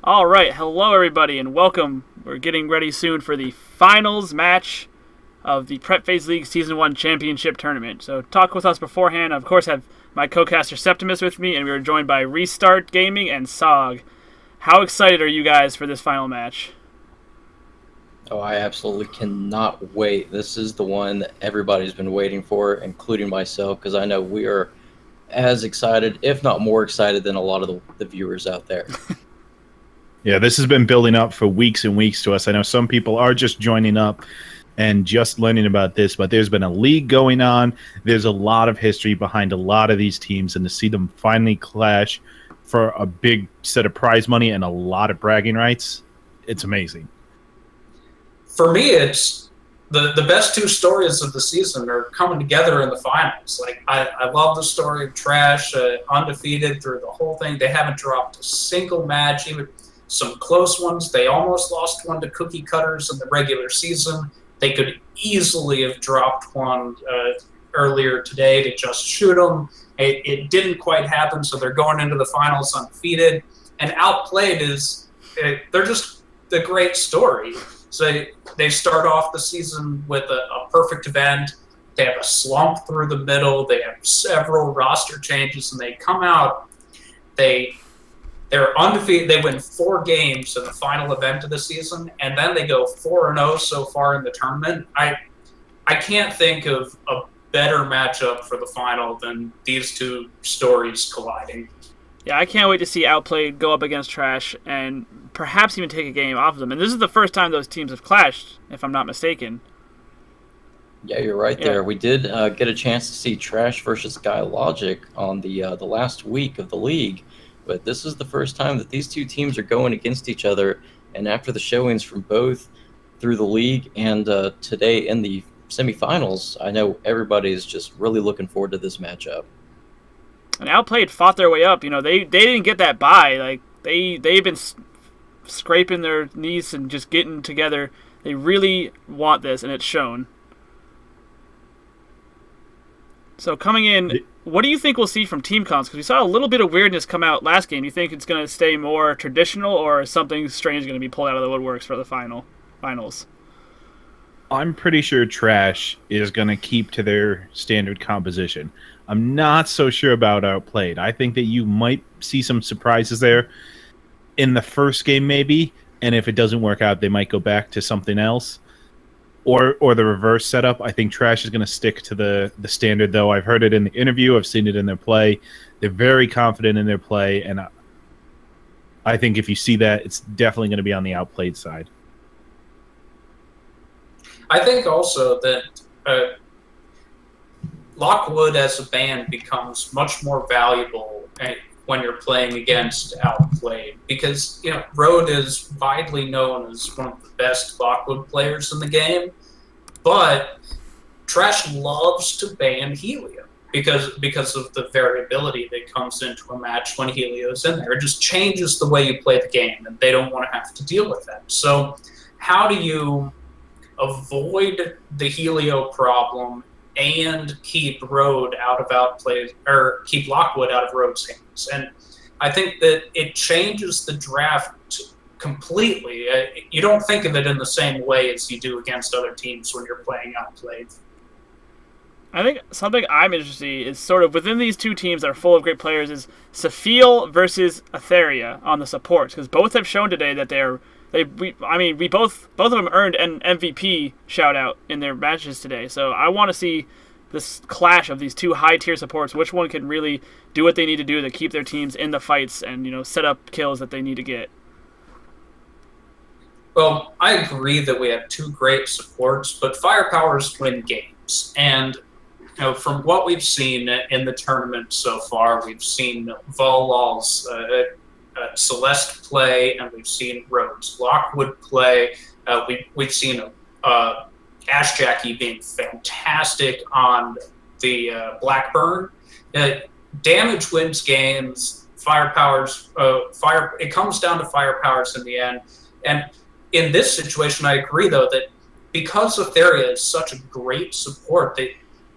All right, hello everybody, and welcome. We're getting ready soon for the finals match of the Prep Phase League Season 1 Championship Tournament. So, talk with us beforehand. Of course, have my co-caster Septimus with me, and we are joined by Restart Gaming and Sog. How excited are you guys for this final match? Oh, I absolutely cannot wait. This is the one that everybody's been waiting for, including myself, because I know we are as excited, if not more excited, than a lot of the viewers out there. Yeah, this has been building up for weeks and weeks to us. I know some people are just joining up and just learning about this, but there's been a league going on. There's a lot of history behind a lot of these teams, and to see them finally clash for a big set of prize money and a lot of bragging rights, it's amazing. For me, it's the best two stories of the season are coming together in the finals. Like I love the story of Trash, undefeated through the whole thing. They haven't dropped a single match, even some close ones. They almost lost one to Cookie Cutters in the regular season. They could easily have dropped one earlier today to Just Shoot 'em. It didn't quite happen, so they're going into the finals undefeated. And Outplayed they're just a great story. So they start off the season with a perfect event. They have a slump through the middle. They have several roster changes, and they come out. They're undefeated. They win 4 games in the final event of the season, and then they go 4-0 so far in the tournament. I can't think of a better matchup for the final than these two stories colliding. Yeah, I can't wait to see Outplayed go up against Trash and perhaps even take a game off of them. And this is the first time those teams have clashed, if I'm not mistaken. Yeah, you're right Yeah. there. We did get a chance to see Trash versus Guy Logic on the last week of the league, but this is the first time that these two teams are going against each other. And after the showings from both through the league and today in the semifinals, I know everybody is just really looking forward to this matchup. And Outplayed fought their way up. You know, they didn't get that bye. Like they've been scraping their knees and just getting together. They really want this, and it's shown. So coming in, what do you think we'll see from team cons? Because we saw a little bit of weirdness come out last game. Do you think it's going to stay more traditional, or is something strange going to be pulled out of the woodworks for the finals? I'm pretty sure Trash is going to keep to their standard composition. I'm not so sure about Outplayed. I think that you might see some surprises there in the first game, maybe, and if it doesn't work out, they might go back to something else, or the reverse setup. I think Trash is going to stick to the standard, though. I've heard it in the interview. I've seen it in their play. They're very confident in their play, and I think if you see that, it's definitely going to be on the Outplayed side. I think also that Lockwood as a band becomes much more valuable when you're playing against Outplayed, because Road is widely known as one of the best Lockwood players in the game, but Trash loves to ban Helium because of the variability that comes into a match when Helio's in there. It just changes the way you play the game, and they don't want to have to deal with that. So how do you avoid the Helio problem and keep Road out of Outplay, or keep Lockwood out of Road's hands? And I think that it changes the draft completely. You don't think of it in the same way as you do against other teams when you're playing Outplayed. I think something I'm interested in is sort of within these two teams that are full of great players is Safiel versus Etheria on the supports, because both have shown today that we both of them earned an MVP shout out in their matches today. So I want to see this clash of these two high tier supports. Which one can really do what they need to do to keep their teams in the fights and set up kills that they need to get. Well, I agree that we have two great supports, but firepowers win games. And from what we've seen in the tournament so far, we've seen Volal's Celeste play, and we've seen Rhodes Lockwood play. We've seen Ash Jackie being fantastic on the Blackburn. Damage wins games. It comes down to firepowers in the end. And in this situation, I agree, though, that because Etheria is such a great support, that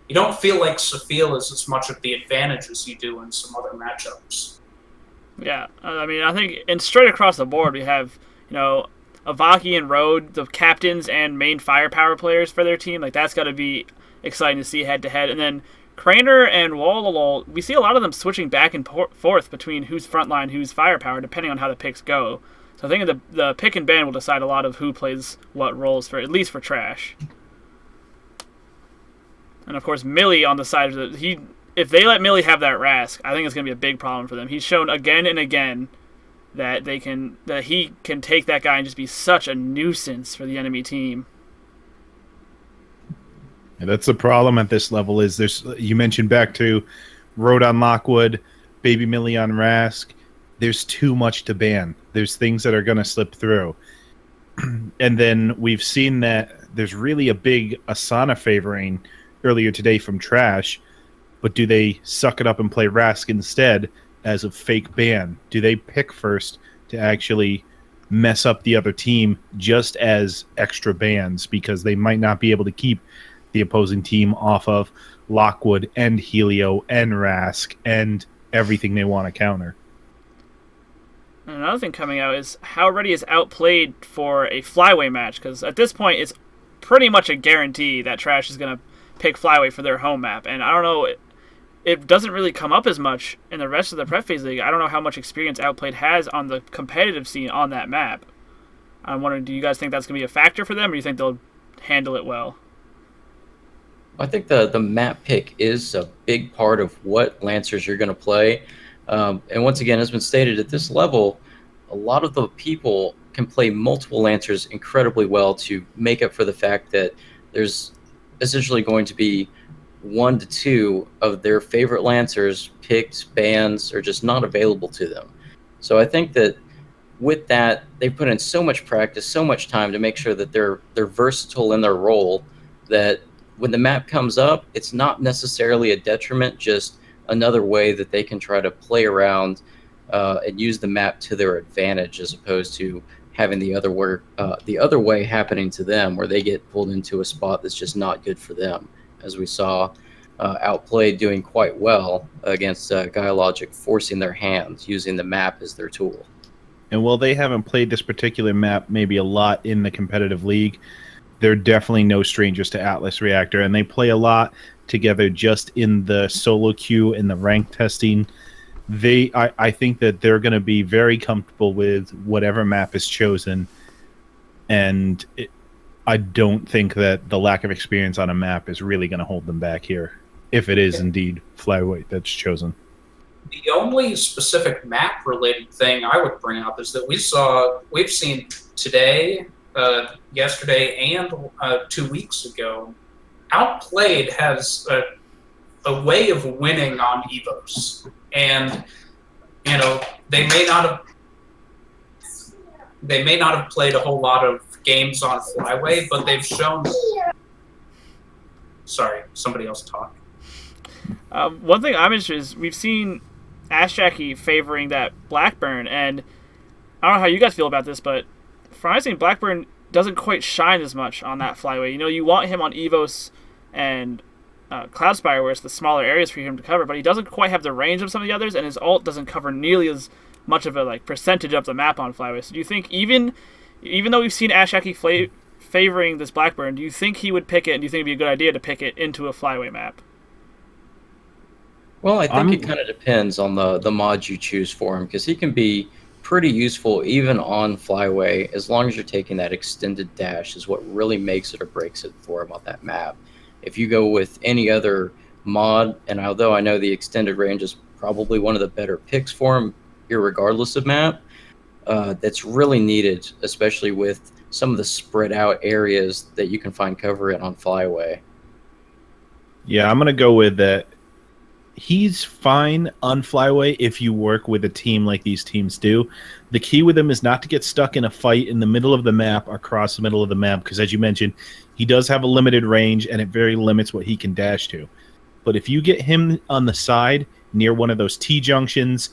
you don't feel like Safiel is as much of the advantage as you do in some other matchups. Yeah, I mean, I think, and straight across the board, we have, Avaki and Road, the captains and main firepower players for their team. Like, that's got to be exciting to see head to head. And then Craner and Wallalol, we see a lot of them switching back and forth between who's frontline, who's firepower, depending on how the picks go. So I think the pick and ban will decide a lot of who plays what roles, for at least for Trash. And of course, Millie on the side of if they let Millie have that Rask, I think it's going to be a big problem for them. He's shown again and again that he can take that guy and just be such a nuisance for the enemy team. And that's the problem at this level. You mentioned back to Road on Lockwood, Baby Millie on Rask. There's too much to ban. There's things that are going to slip through. And then we've seen that there's really a big Asana favoring earlier today from Trash. But do they suck it up and play Rask instead as a fake ban? Do they pick first to actually mess up the other team just as extra bans because they might not be able to keep the opposing team off of Lockwood and Helio and Rask and everything they want to counter? And another thing coming out is how ready is Outplayed for a Flyway match? Because at this point, it's pretty much a guarantee that Trash is going to pick Flyway for their home map. And I don't know, it doesn't really come up as much in the rest of the Prep Phase League. I don't know how much experience Outplayed has on the competitive scene on that map. I'm wondering, do you guys think that's going to be a factor for them, or do you think they'll handle it well? I think the map pick is a big part of what Lancers you're going to play. And once again, as been stated, at this level, a lot of the people can play multiple Lancers incredibly well to make up for the fact that there's essentially going to be 1 to 2 of their favorite Lancers picked, bans, or just not available to them. So I think that with that, they put in so much practice, so much time to make sure that they're versatile in their role, that when the map comes up, it's not necessarily a detriment, just another way that they can try to play around and use the map to their advantage, as opposed to having the other way happening to them, where they get pulled into a spot that's just not good for them, as we saw Outplayed doing quite well against Guy Logic, forcing their hands, using the map as their tool. And while they haven't played this particular map maybe a lot in the competitive league, they're definitely no strangers to Atlas Reactor, and they play a lot together just in the solo queue and the rank testing. I think that they're going to be very comfortable with whatever map is chosen, and I don't think that the lack of experience on a map is really going to hold them back here, if it is indeed Flyweight that's chosen. The only specific map-related thing I would bring up is that we've seen today, yesterday, and 2 weweeks ago, Outplayed has a way of winning on Evos. And, they may not have played a whole lot of games on Flyway, but they've shown... Sorry, somebody else talk. One thing I'm interested in is we've seen Ash Jackie favoring that Blackburn, and I don't know how you guys feel about this, but for my understanding, Blackburn doesn't quite shine as much on that Flyway. You want him on Evos and Cloudspire, where it's the smaller areas for him to cover, but he doesn't quite have the range of some of the others, and his ult doesn't cover nearly as much of a percentage of the map on Flyway. So do you think even though we've seen Ash Jackie favoring this Blackburn, do you think he would pick it, and do you think it'd be a good idea to pick it into a Flyway map? Well, I think it kind of depends on the mod you choose for him, because he can be pretty useful even on Flyway, as long as you're taking that extended dash is what really makes it or breaks it for him on that map. If you go with any other mod, and although I know the extended range is probably one of the better picks for him, irregardless of map, that's really needed, especially with some of the spread out areas that you can find cover in on Flyway. Yeah, I'm going to go with that. He's fine on Flyway if you work with a team like these teams do. The key with him is not to get stuck in a fight in the middle of the map or across the middle of the map, because as you mentioned, he does have a limited range and it very limits what he can dash to. But if you get him on the side near one of those T-junctions,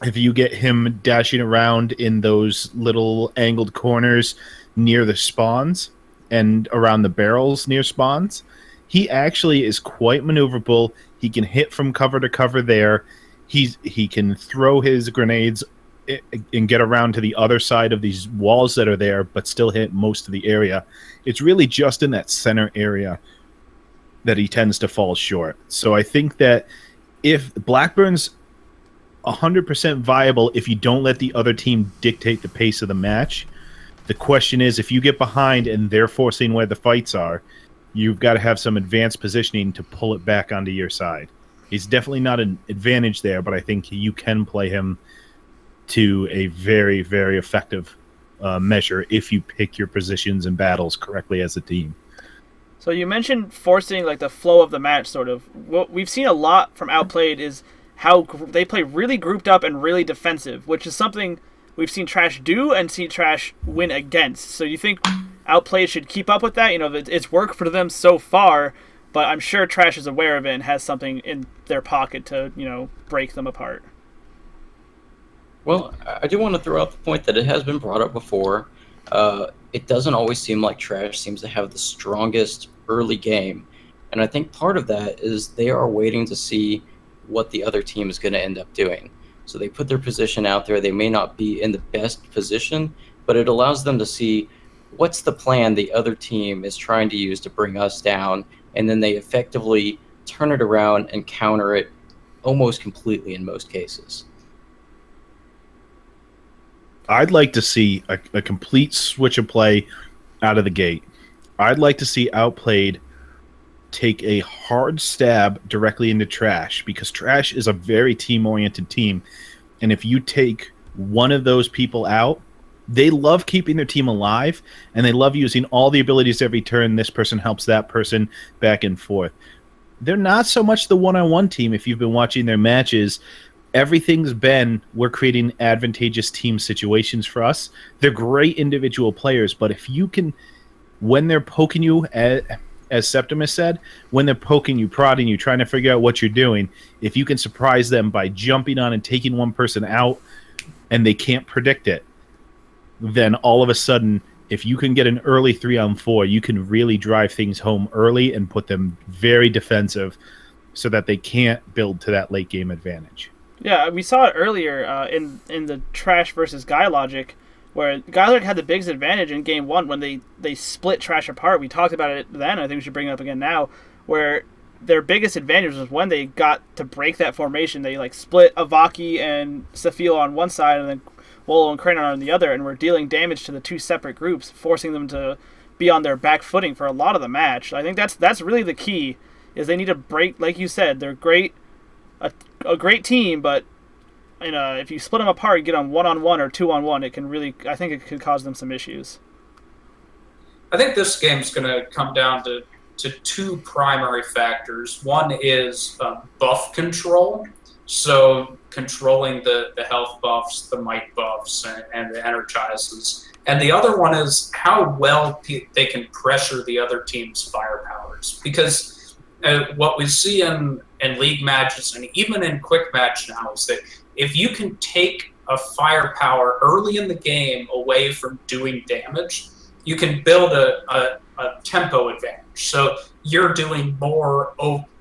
if you get him dashing around in those little angled corners near the spawns and around the barrels near spawns, he actually is quite maneuverable. He can hit from cover to cover there. he can throw his grenades and get around to the other side of these walls that are there, but still hit most of the area. It's really just in that center area that he tends to fall short. So I think that if Blackburn's 100% viable, if you don't let the other team dictate the pace of the match, the question is, if you get behind and they're forcing where the fights are, you've got to have some advanced positioning to pull it back onto your side. He's definitely not an advantage there, but I think you can play him to a very, very effective measure if you pick your positions and battles correctly as a team. So you mentioned forcing like the flow of the match, sort of. What we've seen a lot from Outplayed is how they play really grouped up and really defensive, which is something we've seen Trash do and seen Trash win against. So you think Outplayed should keep up with that? You know, it's worked for them so far, but I'm sure Trash is aware of it and has something in their pocket to, you know, break them apart. Well, I do want to throw out the point that it has been brought up before. It doesn't always seem like Trash seems to have the strongest early game. And I think part of that is they are waiting to see what the other team is going to end up doing. So they put their position out there. They may not be in the best position, but it allows them to see what's the plan the other team is trying to use to bring us down. And then they effectively turn it around and counter it almost completely in most cases. I'd like to see a complete switch of play out of the gate. I'd like to see Outplayed take a hard stab directly into Trash, because Trash is a very team-oriented team. And if you take one of those people out, they love keeping their team alive, and they love using all the abilities every turn. This person helps that person, back and forth. They're not so much the one-on-one team. If you've been watching their matches, everything's been, we're creating advantageous team situations for us. They're great individual players, but if you can, when they're poking you, as Septimus said, when they're poking you, prodding you, trying to figure out what you're doing, if you can surprise them by jumping on and taking one person out and they can't predict it, then all of a sudden, if you can get an early 3-on-4, you can really drive things home early and put them very defensive so that they can't build to that late game advantage. Yeah, we saw it earlier in the Trash versus Guy Logic, where Guy Logic had the biggest advantage in game one when they split Trash apart. We talked about it then. I think we should bring it up again now, where their biggest advantage was when they got to break that formation. They like split Avaki and Safil on one side and then Wolo and Kranon on the other, and were dealing damage to the two separate groups, forcing them to be on their back footing for a lot of the match. I think that's really the key, is they need to break, like you said, they're great, a great team, but if you split them apart, get on 1-on-1 or 2-on-1, it can really, I think it could cause them some issues. I think this game's going to come down to two primary factors. One is buff control, so controlling the health buffs, the might buffs, and the energizes. And the other one is how well they can pressure the other team's firepowers. Because what we see in league matches and even in quick match now is that if you can take a firepower early in the game away from doing damage, you can build a tempo advantage. So you're doing more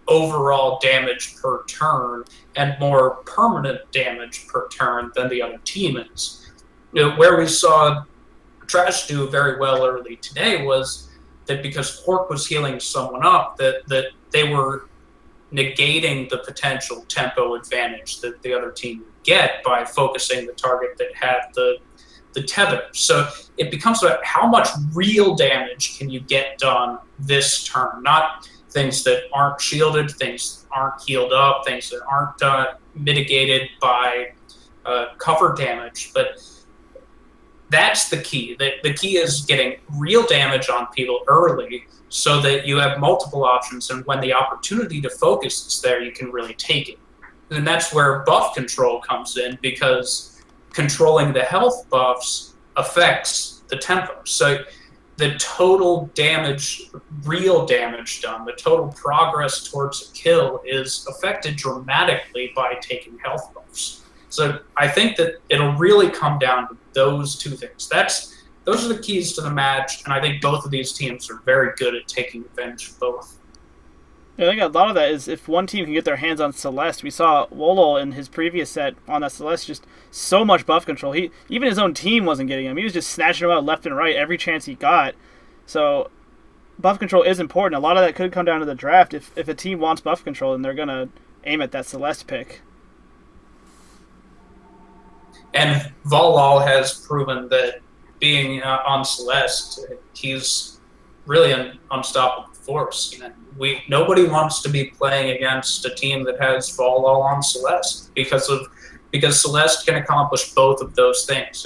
overall damage per turn and more permanent damage per turn than the other team is. Where we saw Trash do very well early today was that because Hork was healing someone up, that they were negating the potential tempo advantage that the other team would get by focusing the target that had the tether. So it becomes about how much real damage can you get done this turn, not things that aren't shielded, things that aren't healed up, things that aren't mitigated by cover damage. But that's the key. The key is getting real damage on people early so that you have multiple options, and when the opportunity to focus is there, you can really take it. And that's where buff control comes in, because controlling the health buffs affects the tempo. So the total damage, real damage done, the total progress towards a kill is affected dramatically by taking health buffs. So I think that it'll really come down to those two things. Those are the keys to the match, and I think both of these teams are very good at taking advantage of both. I think a lot of that is if one team can get their hands on Celeste. We saw Wolol in his previous set on that Celeste just so much buff control. Even his own team wasn't getting him. He was just snatching him out left and right every chance he got. So buff control is important. A lot of that could come down to the draft. If a team wants buff control, then they're going to aim at that Celeste pick. And Volol has proven that being on Celeste, he's really an unstoppable force. Nobody wants to be playing against a team that has Volol on Celeste because Celeste can accomplish both of those things.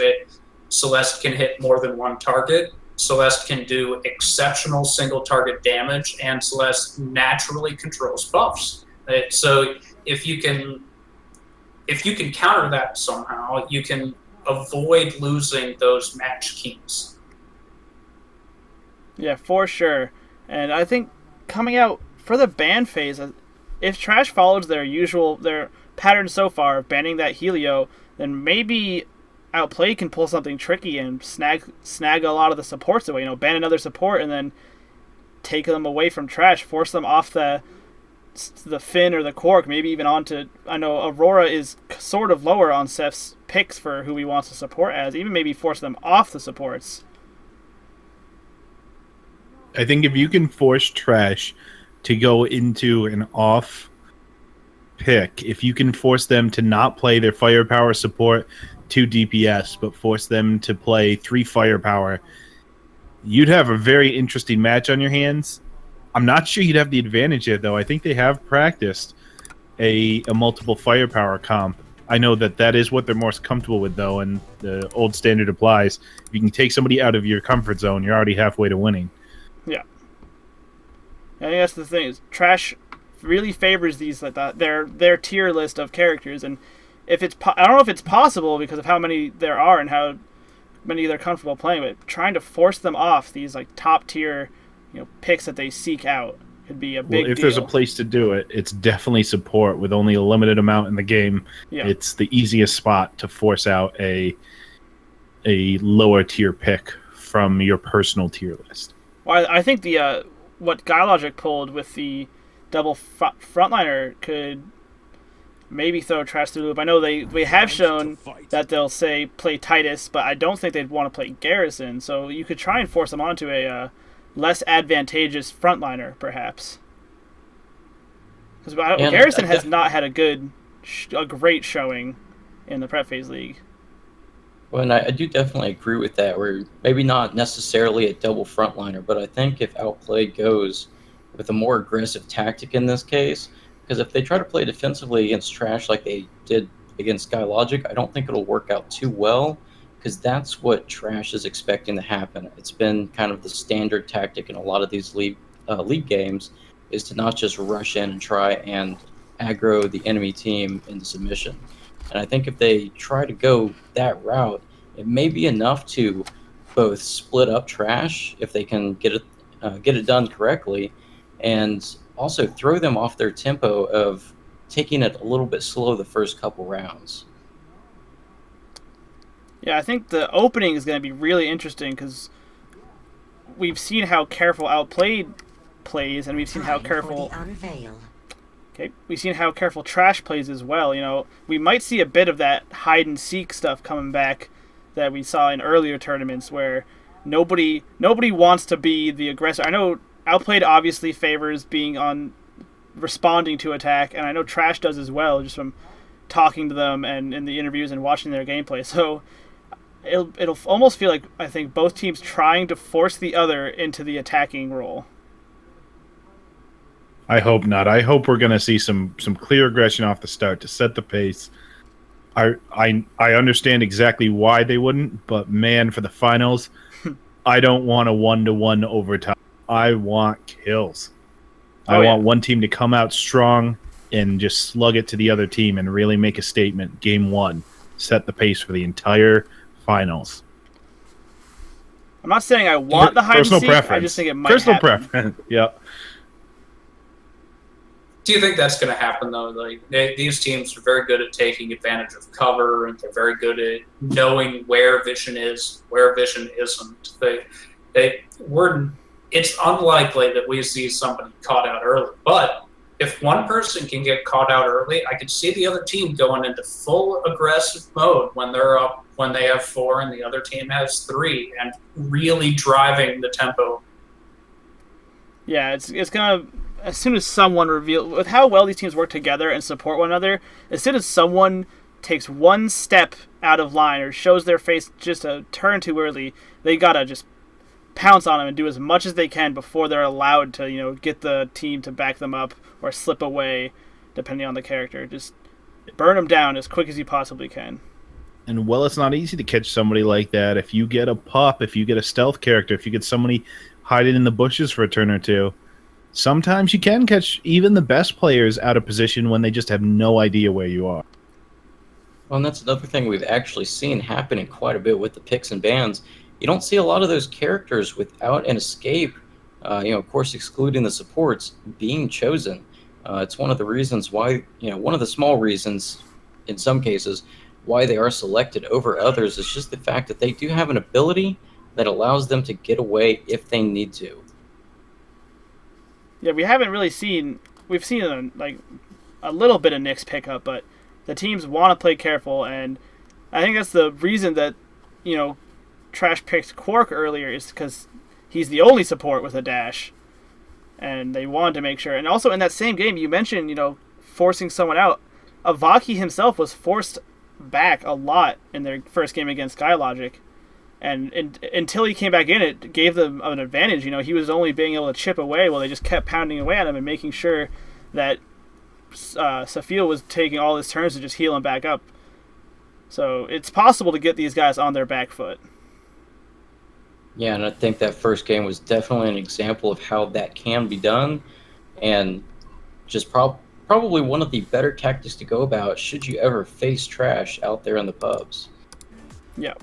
Celeste can hit more than one target. Celeste can do exceptional single target damage, and Celeste naturally controls buffs. So if you can counter that somehow, you can avoid losing those match keys. Yeah, for sure. And I think coming out for the ban phase, if Trash follows their pattern so far of banning that Helio, then maybe Outplay can pull something tricky and snag a lot of the supports away. Ban another support and then take them away from Trash, force them off the Finn or the Cork, maybe even onto. I know Aurora is sort of lower on Seth's picks for who he wants to support as, even maybe force them off the supports. I think if you can force Trash to go into an off pick, if you can force them to not play their firepower support 2 DPS, but force them to play 3 firepower, you'd have a very interesting match on your hands. I'm not sure you'd have the advantage yet, though. I think they have practiced a multiple firepower comp. I know that is what they're most comfortable with, though, and the old standard applies. If you can take somebody out of your comfort zone, you're already halfway to winning. Yeah. I think that's the thing. Is Trash really favors these like that their tier list of characters, and if it's I don't know if it's possible because of how many there are and how many they're comfortable playing, but trying to force them off these like top tier picks that they seek out could be a big deal. There's there's a place to do it, it's definitely support. With only a limited amount in the game, It's the easiest spot to force out a lower tier pick from your personal tier list. Well, I think the what Guy Logic pulled with the double frontliner could maybe throw Trash through the loop. I know they have shown that they'll say play Titus, but I don't think they'd want to play Garrison. So you could try and force them onto a less advantageous frontliner, perhaps. Because Garrison has not had a great showing in the Prep Phase League. Well, and I do definitely agree with that. We're maybe not necessarily a double frontliner, but I think if Outplayed goes with a more aggressive tactic in this case, because if they try to play defensively against Trash like they did against Sky Logic, I don't think it'll work out too well, because that's what Trash is expecting to happen. It's been kind of the standard tactic in a lot of these league games, is to not just rush in and try and aggro the enemy team into submission. And I think if they try to go that route, it may be enough to both split up Trash if they can get it done correctly, and also throw them off their tempo of taking it a little bit slow the first couple rounds. Yeah, I think the opening is going to be really interesting because we've seen how careful Outplayed plays, and we've seen how careful. Okay, we've seen how careful Trash plays as well. We might see a bit of that hide and seek stuff coming back that we saw in earlier tournaments where nobody wants to be the aggressor. I know Outplayed obviously favors being on responding to attack, and I know Trash does as well, just from talking to them and in the interviews and watching their gameplay. So it'll almost feel like, I think, both teams trying to force the other into the attacking role. I hope not. I hope we're going to see some clear aggression off the start to set the pace. I understand exactly why they wouldn't, but man, for the finals, I don't want a 1-to-1 overtime. I want kills. I want one team to come out strong and just slug it to the other team and really make a statement. Game 1, set the pace for the entire finals. I'm not saying I want the hide and seek. Preference. I just think it might happen. Preference. Yeah. Do you think that's going to happen, though? Like, these teams are very good at taking advantage of cover, and they're very good at knowing where vision is, where vision isn't. It's unlikely that we see somebody caught out early, but if one person can get caught out early, I could see the other team going into full aggressive mode when they're up, when they have 4 and the other team has 3, and really driving the tempo. Yeah, it's gonna, as soon as someone with how well these teams work together and support one another, as soon as someone takes one step out of line or shows their face just a turn too early, they gotta just pounce on them and do as much as they can before they're allowed to, get the team to back them up or slip away, depending on the character. Just burn them down as quick as you possibly can. And well, it's not easy to catch somebody like that. If you get a pup, if you get a stealth character, if you get somebody hiding in the bushes for a turn or two, sometimes you can catch even the best players out of position when they just have no idea where you are. Well, and that's another thing we've actually seen happening quite a bit with the picks and bans. You don't see a lot of those characters without an escape, of course, excluding the supports, being chosen. It's one of the reasons why, one of the small reasons, in some cases, why they are selected over others is just the fact that they do have an ability that allows them to get away if they need to. Yeah, we haven't really seen. We've seen a little bit of Nick's pickup, but the teams want to play careful, and I think that's the reason that Trash picked Quark earlier, is because he's the only support with a dash, and they wanted to make sure. And also in that same game, you mentioned forcing someone out. Avaki himself was forced back a lot in their first game against Skylogic, and until he came back in, it gave them an advantage. He was only being able to chip away while they just kept pounding away at him and making sure that Safiel was taking all his turns to just heal him back up. So it's possible to get these guys on their back foot. Yeah, and I think that first game was definitely an example of how that can be done, and just probably one of the better tactics to go about should you ever face Trash out there in the pubs. Yeah.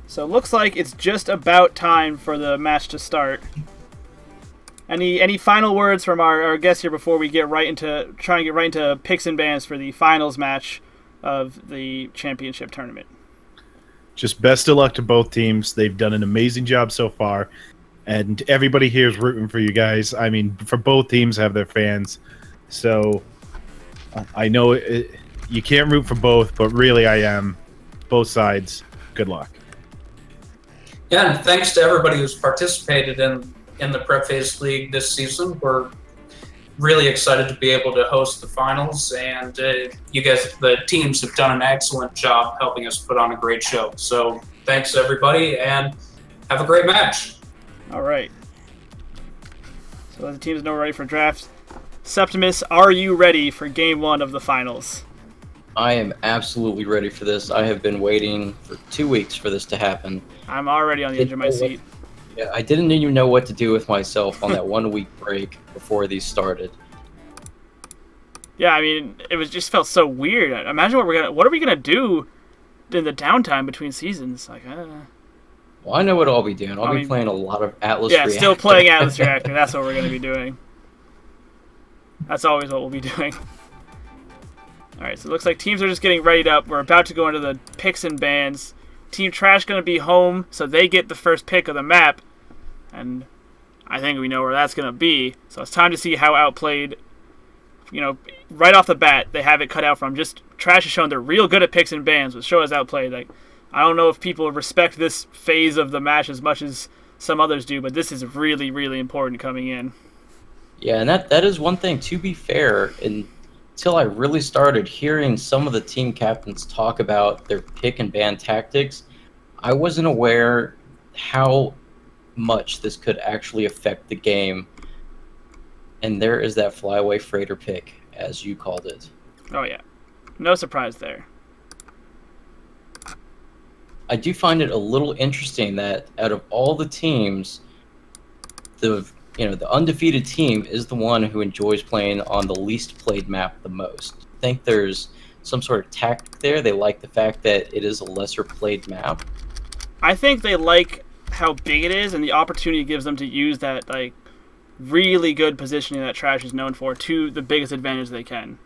So it looks like it's just about time for the match to start. Any final words from our guests here before we get right into picks and bans for the finals match of the championship tournament? Just best of luck to both teams. They've done an amazing job so far, and everybody here is rooting for you guys. I mean, for both teams have their fans, so I know you can't root for both, but really I am. Both sides, good luck. Yeah, and thanks to everybody who's participated in the Prep Phase League this season. We're really excited to be able to host the finals, and you guys, the teams, have done an excellent job helping us put on a great show. So thanks, everybody, and have a great match. All right. So the teams know we're ready for draft. Septimus, are you ready for Game 1 of the finals? I am absolutely ready for this. I have been waiting for 2 weeks for this to happen. I'm already on the edge of my seat. Yeah, I didn't even know what to do with myself on that 1 week break before these started. Yeah, I mean, just felt so weird. Imagine what are we gonna do in the downtime between seasons? Well, I know what I'll be doing. I'll be playing a lot of Atlas Reactor. Reactor. Still playing Atlas Reactor. That's what we're gonna be doing. That's always what we'll be doing. All right, so it looks like teams are just getting readied up. We're about to go into the picks and bans. Team Trash going to be home, so they get the first pick of the map. And I think we know where that's going to be. So it's time to see how Outplayed, right off the bat, they have it cut out from. Just Trash has shown they're real good at picks and bans, but show us Outplayed. I don't know if people respect this phase of the match as much as some others do, but this is really, really important coming in. Yeah, and that is one thing, to be fair, until I really started hearing some of the team captains talk about their pick and ban tactics, I wasn't aware how much this could actually affect the game. And there is that flyaway freighter pick, as you called it. Oh yeah, no surprise there. I do find it a little interesting that out of all the teams, the undefeated team is the one who enjoys playing on the least played map the most. I think there's some sort of tactic there. They like the fact that it is a lesser played map. I think they like how big it is and the opportunity it gives them to use that really good positioning that Trash is known for to the biggest advantage they can.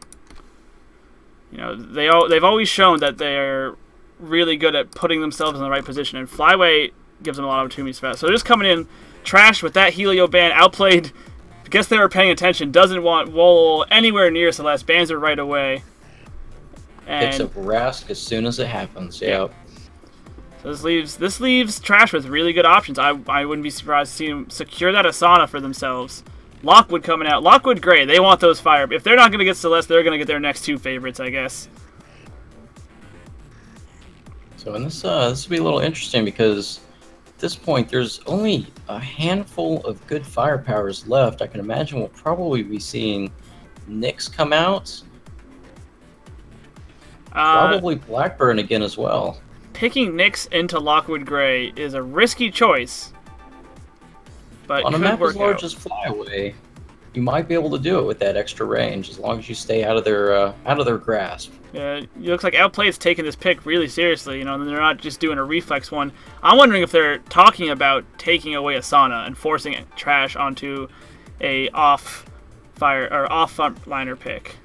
They've always shown that they're really good at putting themselves in the right position, and Flyway gives them a lot of opportunities for that. So just coming in, Trash with that Helio ban, Outplayed guess they were paying attention. Doesn't want Wool anywhere near Celeste. Bans her right away. Picks And up Rask as soon as it happens. Yeah. so this leaves Trash with really good options. I wouldn't be surprised to see them secure that Asana for themselves. Lockwood coming out. Lockwood, great. They want those fire. If they're not going to get Celeste, they're going to get their next two favorites, I guess. So in this will be a little interesting because at this point there's only a handful of good firepowers left. I can imagine we'll probably be seeing Nyx come out. Probably Blackburn again as well. Picking Nyx into Lockwood Gray is a risky choice, but On a could map work as large out. as Flyaway, you might be able to do it with that extra range as long as you stay out of their grasp. Yeah, it looks like Outplayed's taking this pick really seriously. And they're not just doing a reflex one. I'm wondering if they're talking about taking away Asana and forcing Trash onto a off frontliner pick.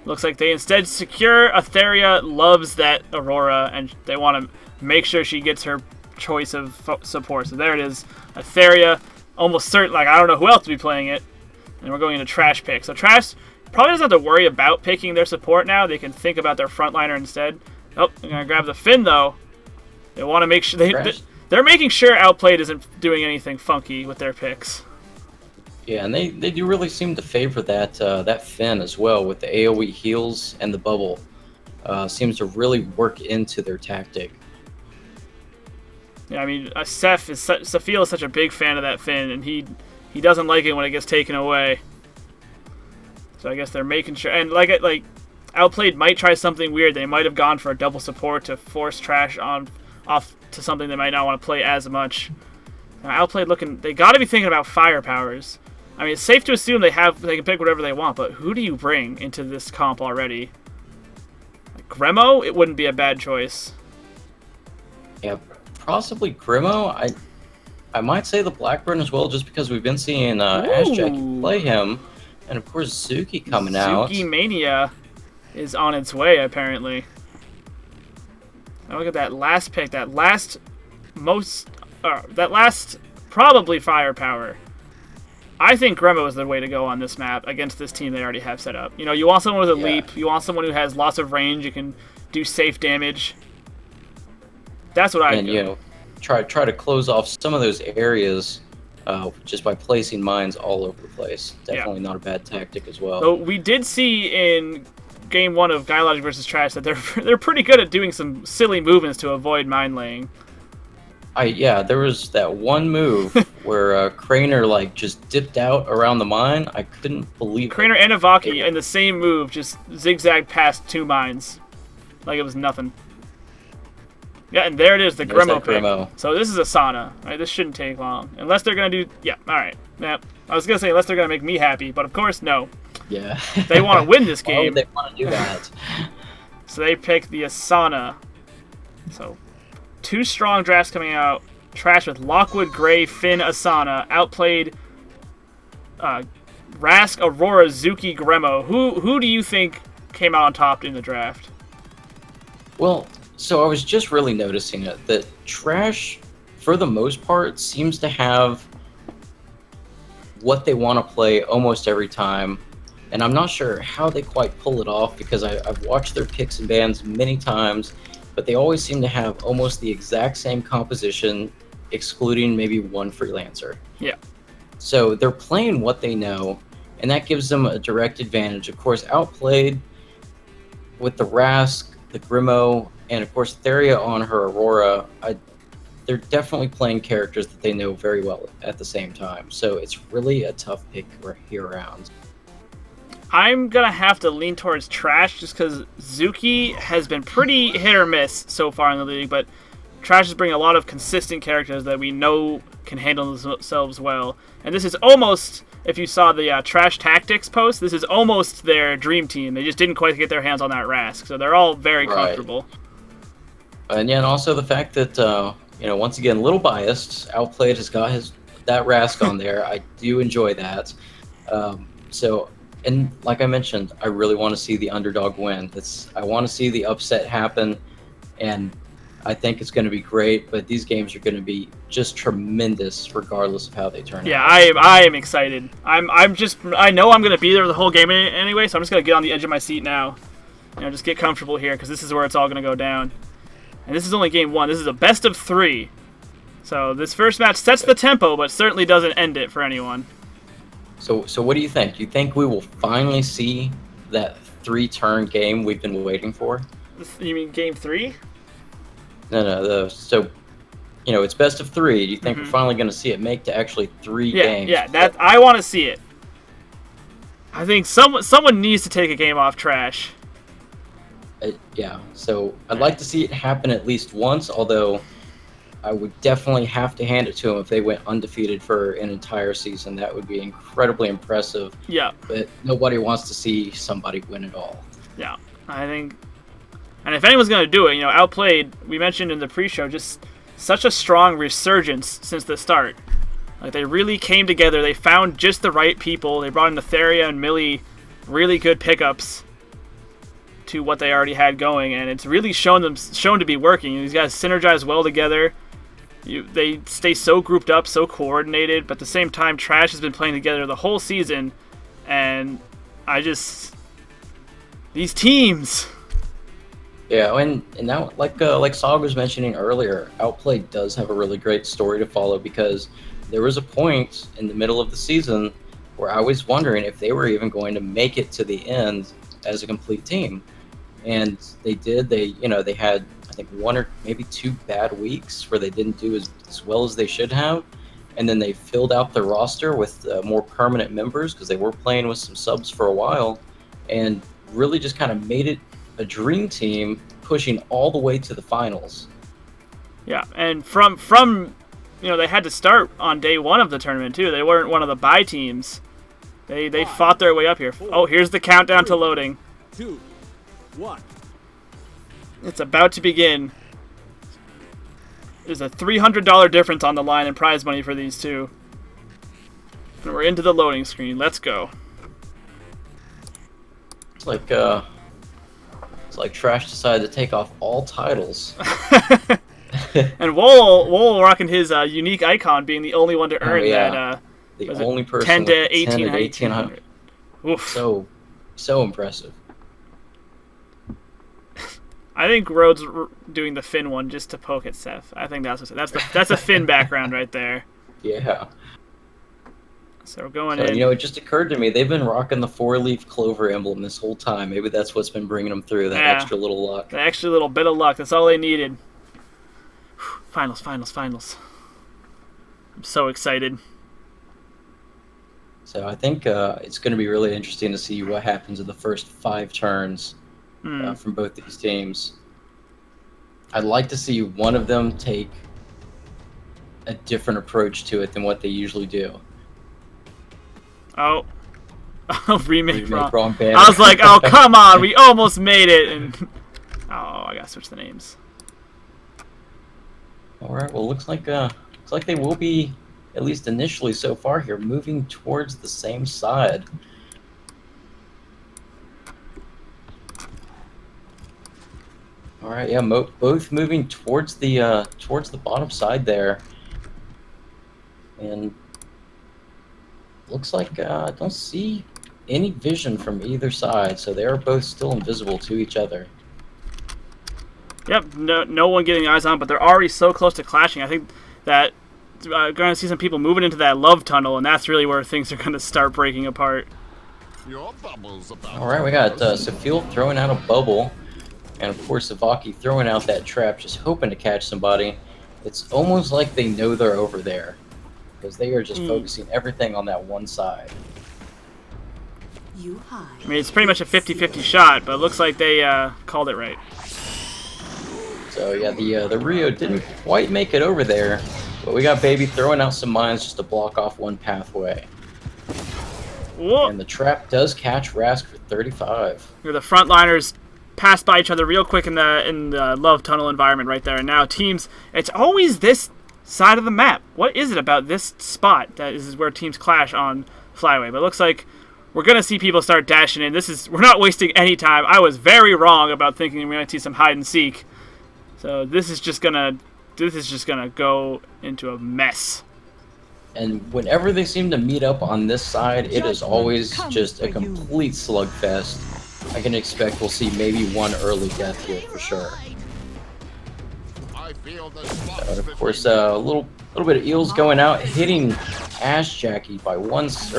Looks like they instead secure Etheria. Loves that Aurora, and they want to make sure she gets her choice of support. So there it is, Etheria. Almost certain, like, I don't know who else to be playing it. And we're going into Trash pick. So Trash probably doesn't have to worry about picking their support now. They can think about their frontliner instead. Oh, they're going to grab the Finn, though. They want to make sure... They're making sure Outplayed isn't doing anything funky with their picks. Yeah, and they do really seem to favor that Finn as well with the AoE heals and the bubble. Seems to really work into their tactic. Yeah, I mean, Safiel is such a big fan of that Finn, and he doesn't like it when it gets taken away. So I guess they're making sure, and like Outplayed might try something weird. They might have gone for a double support to force Trash off to something they might not want to play as much. Now, Outplayed they got to be thinking about fire powers. I mean, it's safe to assume they can pick whatever they want, but who do you bring into this comp already? Like Gremo, it wouldn't be a bad choice. Yeah, possibly Grimo. I might say the Blackburn as well, just because we've been seeing Ash Jackie play him, and of course Zuki coming out. Zuki Mania is on its way, apparently. Now look at that last pick, that last probably firepower. I think Gremo is the way to go on this map against this team they already have set up. You want someone with a leap. You want someone who has lots of range. You can do safe damage. That's what I do. And try to close off some of those areas just by placing mines all over the place. Definitely not a bad tactic as well. So we did see in Game 1 of Logic versus Trash that they're pretty good at doing some silly movements to avoid mine laying. There was that one move where Craner just dipped out around the mine. I couldn't believe Craner and Ivaki in the same move just zigzagged past two mines like it was nothing. Yeah, and there it is, the Gremo pick. Gremo. So this is Asana. Right, this shouldn't take long. Unless they're going to do... Yeah, all right. Yeah, I was going to say unless they're going to make me happy, but of course, no. Yeah. They want to win this game. Why would they want to do that? So they pick the Asana. So, two strong drafts coming out. Trash with Lockwood, Gray, Finn, Asana. Outplayed Rask, Aurora, Zuki, Gremo. Who do you think came out on top in the draft? Well, so I was just really noticing that Trash, for the most part, seems to have what they want to play almost every time. And I'm not sure how they quite pull it off because I've watched their picks and bans many times, but they always seem to have almost the exact same composition, excluding maybe one freelancer. Yeah. So they're playing what they know, and that gives them a direct advantage. Of course, Outplayed with the Rask, the Grimo, and of course Etheria on her Aurora, they're definitely playing characters that they know very well at the same time. So it's really a tough pick here around. I'm going to have to lean towards Trash just because Zuki has been pretty hit or miss so far in the league, but Trash is bringing a lot of consistent characters that we know can handle themselves well. And this is almost, if you saw the Trash Tactics post, this is almost their dream team. They just didn't quite get their hands on that Rask, so they're all very comfortable. And yeah, and also the fact that, once again, a little biased, Outplayed has got that Rask on there. I do enjoy that. And like I mentioned, I really want to see the underdog win. I want to see the upset happen, and I think it's going to be great, but these games are going to be just tremendous regardless of how they turn Yeah, out. I am excited. I know I'm gonna be there the whole game anyway, so I'm just gonna get on the edge of my seat now. Just get comfortable here because this is where it's all gonna go down. And this is only game 1. This is a best of 3. So this first match sets the tempo, but certainly doesn't end it for anyone. So what do you think? Do you think we will finally see that 3-turn game we've been waiting for? You mean game 3? No. So, it's best of 3. Do you think we're finally going to see it make to actually 3 games? Yeah. That I want to see it. I think someone needs to take a game off Trash. Yeah. So I'd like to see it happen at least once. Although I would definitely have to hand it to them if they went undefeated for an entire season. That would be incredibly impressive. Yeah. But nobody wants to see somebody win it all. Yeah. I think. And if anyone's going to do it, Outplayed, we mentioned in the pre-show, just such a strong resurgence since the start. Like, they really came together. They found just the right people. They brought in Etheria and Millie, really good pickups to what they already had going, and it's really shown to be working. These guys synergize well together. They stay so grouped up, so coordinated, but at the same time, Trash has been playing together the whole season, and these teams... Yeah, and now, like Saga was mentioning earlier, Outplayed does have a really great story to follow because there was a point in the middle of the season where I was wondering if they were even going to make it to the end as a complete team. And they did. They had, I think, 1 or maybe 2 bad weeks where they didn't do as well as they should have. And then they filled out the roster with more permanent members because they were playing with some subs for a while and really just kind of made it a dream team pushing all the way to the finals. Yeah, and from they had to start on day 1 of the tournament too. They weren't one of the bye teams. They fought their way up here. Oh, here's the countdown to loading. 2, 1. It's about to begin. There's a $300 difference on the line in prize money for these two. And we're into the loading screen. Let's go. It's like Trash decided to take off all titles. And Wool rocking his unique icon, being the only one to earn that. The only person 10 to with 1800. Oof. So impressive. I think Rhodes doing the Finn one just to poke at Seth. I think that's a Finn background right there. Yeah. So we're going in. It just occurred to me they've been rocking the 4-leaf clover emblem this whole time. Maybe that's what's been bringing them through that extra little luck. The extra little bit of luck. That's all they needed. Finals. I'm so excited. So I think it's going to be really interesting to see what happens in the first 5 turns from both these teams. I'd like to see one of them take a different approach to it than what they usually do. Oh, remake wrong. banner. I was like, oh, come on, we almost made it. And I gotta switch the names. All right. Well, looks like they will be, at least initially so far here, moving towards the same side. All right. Yeah. Both moving towards the bottom side there, and looks like I don't see any vision from either side, so they are both still invisible to each other. Yep, no one getting eyes on, but they're already so close to clashing. I think that going to see some people moving into that love tunnel, and that's really where things are going to start breaking apart. All right, we got Safil throwing out a bubble, and of course Savaki throwing out that trap, just hoping to catch somebody. It's almost like they know they're over there, because they are just focusing everything on that one side. I mean, it's pretty much a 50-50 shot, but it looks like they called it right. So yeah, the Rio didn't quite make it over there, but we got Baby throwing out some mines just to block off one pathway. Whoa. And the trap does catch Rask for 35. The frontliners pass by each other real quick in the love tunnel environment right there, and now teams. It's always this side of the map. What is it about this spot that is where teams clash on Flyway? But it looks like we're gonna see people start dashing in. We're not wasting any time. I was very wrong about thinking we might see some hide and seek. So this is just gonna go into a mess. And whenever they seem to meet up on this side, it is always just a complete slugfest. I can expect we'll see maybe one early death here for sure. Of course, a little bit of Eels going out, hitting Ash Jackie by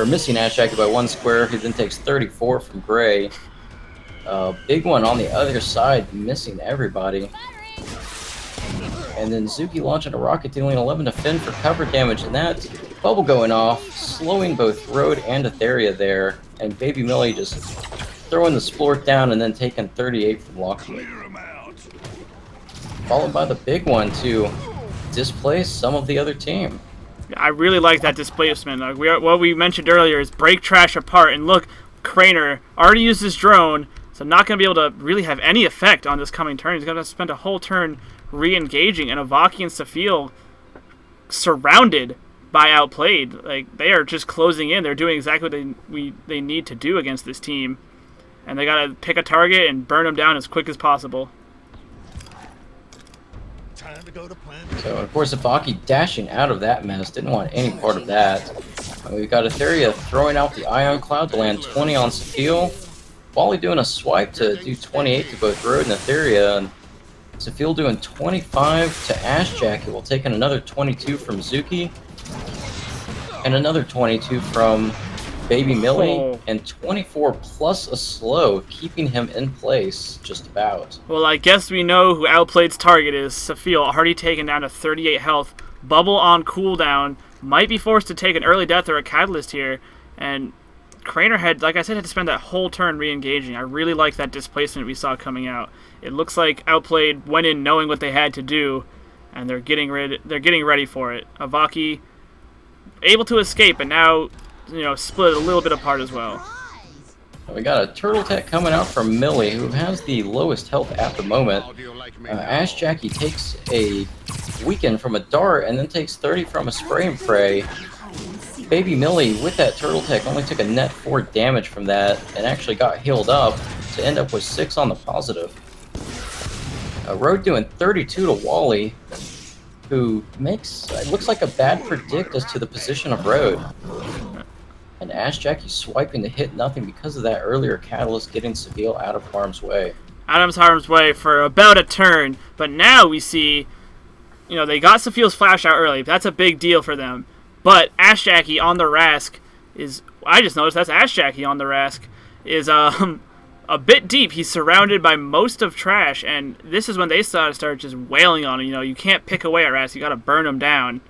missing Ash Jackie by 1 square, who then takes 34 from Gray. Big one on the other side, missing everybody. And then Zuki launching a rocket, dealing 11 to Finn for cover damage, and that bubble going off, slowing both Road and Etheria there, and Baby Millie just throwing the splort down and then taking 38 from Lockwood. Followed by the big one to displace some of the other team. I really like that displacement. What we mentioned earlier is break trash apart, and look, Craner already used his drone, so not going to be able to really have any effect on this coming turn. He's going to spend a whole turn re-engaging, and Avaki and Safil surrounded by Outplayed. Like, they are just closing in. They're doing exactly what they need to do against this team, and they got to pick a target and burn them down as quick as possible. So, of course, Avaki dashing out of that mess, didn't want any part of that. We've got Etheria throwing out the Ion Cloud to land 20 on Safil. Wally doing a swipe to do 28 to both Road and Etheria, and Safil doing 25 to Ash Jackie, while taking another 22 from Zuki, and another 22 from Baby Millie, and 24 plus a slow, keeping him in place just about. Well, I guess we know who Outplayed's target is. Safil, already taken down to 38 health. Bubble on cooldown. Might be forced to take an early death or a catalyst here. And Craner had, like I said, had to spend that whole turn re-engaging. I really like that displacement we saw coming out. It looks like Outplayed went in knowing what they had to do, and they're getting ready for it. Avaki able to escape, and now, split a little bit apart as well. We got a Turtle Tech coming out from Millie, who has the lowest health at the moment. Ash Jackie takes a weaken from a dart, and then takes 30 from a spray and pray. Baby Millie, with that Turtle Tech, only took a net 4 damage from that, and actually got healed up to end up with 6 on the positive. Road doing 32 to Wally, who looks like a bad predict as to the position of Road. And Ash Jackie swiping to hit nothing because of that earlier catalyst, getting Safil out of harm's way. Out of harm's way for about a turn, but now we see, they got Safil's flash out early. That's a big deal for them. But Ash Jackie on the Rask I just noticed that's Ash Jackie on the Rask, is a bit deep. He's surrounded by most of trash, and this is when they start just wailing on him. You can't pick away at Rask. You got to burn him down.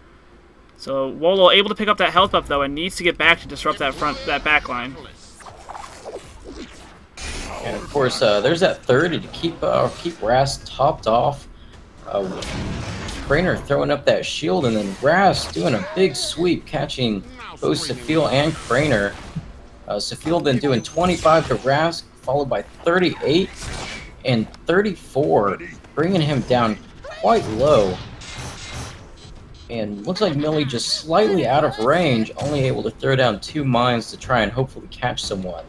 So Wolo able to pick up that health buff though, and needs to get back to disrupt that back line. And of course, there's that 30 to keep Rask topped off. Craner throwing up that shield, and then Rask doing a big sweep, catching both Safil and Craner. Safil then doing 25 to Rask, followed by 38 and 34, bringing him down quite low. And looks like Millie just slightly out of range, only able to throw down 2 mines to try and hopefully catch someone.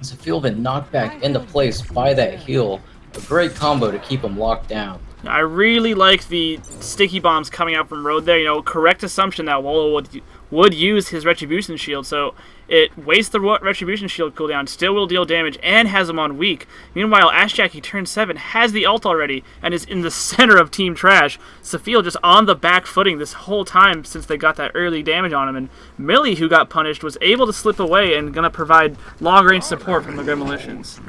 Safil then knocked back into place by that heal. A great combo to keep him locked down. I really like the sticky bombs coming out from Road there. Correct assumption that Wolo would use his Retribution Shield, so it wastes the Retribution Shield cooldown, still will deal damage, and has him on weak. Meanwhile, Ash Jackie turn 7 has the ult already, and is in the center of Team Trash. Safil just on the back footing this whole time since they got that early damage on him, and Millie, who got punished, was able to slip away and gonna provide long-range support from the Demolitions.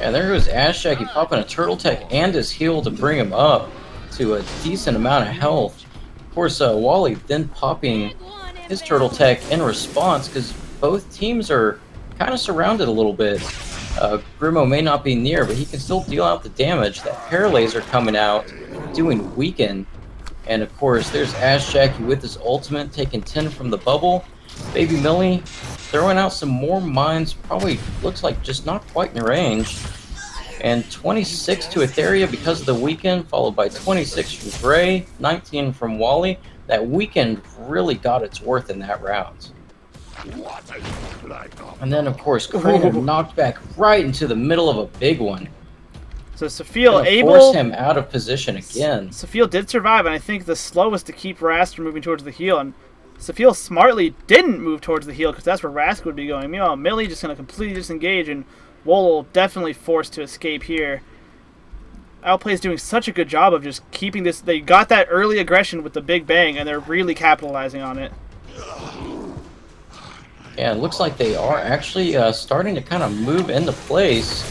And there goes Ash Jackie popping a Turtle Tech and his heal to bring him up to a decent amount of health. Of course, Wally then popping his Turtle Tech in response, because both teams are kind of surrounded a little bit. Grimo may not be near, but he can still deal out the damage. That Hair Laser coming out, doing weaken. And of course, there's Ash Jackie with his ultimate, taking 10 from the bubble. Baby Millie throwing out some more mines, probably looks like just not quite in range. And 26 to Etheria because of the weekend, followed by 26 from Gray, 19 from Wally. That weekend really got its worth in that round. And then, of course, Craner knocked back right into the middle of a big one. So Safil Gonna able... force him out of position again. Safil did survive, and I think the slow was to keep Rask from moving towards the heel, and Safil smartly didn't move towards the heel because that's where Rask would be going. Meanwhile, Millie just going to completely disengage, and Wolol definitely forced to escape here. Outplay is doing such a good job of just keeping this. They got that early aggression with the Big Bang, and they're really capitalizing on it. Yeah, it looks like they are actually starting to kind of move into place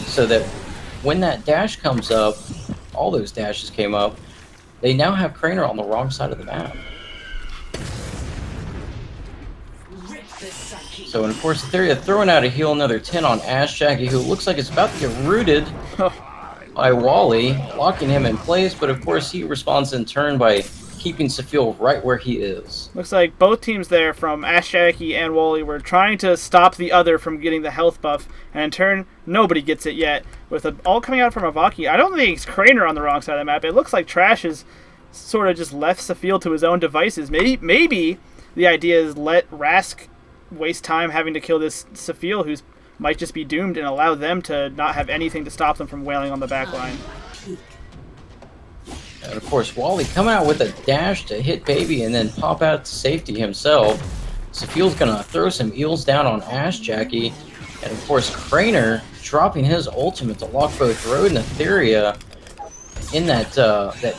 so that when that dash comes up, all those dashes came up, they now have Craner on the wrong side of the map. So, and of course, Etheria throwing out a heal, another 10 on Ash Jackie, who looks like it's about to get rooted by Wally, locking him in place, but of course he responds in turn by keeping Safil right where he is. Looks like both teams there from Ash Jackie and Wally were trying to stop the other from getting the health buff, and in turn, nobody gets it yet. With it all coming out from Avaki, I don't think it's Craner on the wrong side of the map. It looks like Trash has sort of just left Safil to his own devices. Maybe the idea is let Rask waste time having to kill this Safil, who's might just be doomed, and allow them to not have anything to stop them from wailing on the back line. And of course, Wally coming out with a dash to hit Baby and then pop out to safety himself. Safil's gonna throw some eels down on Ash Jackie, and of course Craner dropping his ultimate to lock both Road and Etheria in that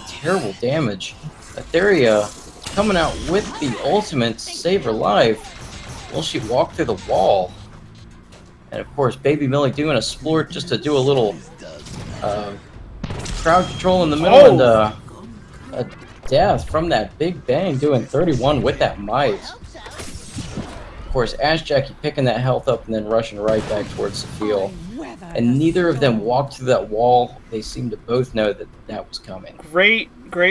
terrible damage. Etheria coming out with the ultimate to save her life. Will she walk through the wall? And of course, Baby Millie doing a splort just to do a little crowd control in the middle, and a death from that Big Bang, doing 31 with that might. Of course, Ash Jackie picking that health up and then rushing right back towards Safil. And neither of them walked through that wall. They seemed to both know that that was coming. Great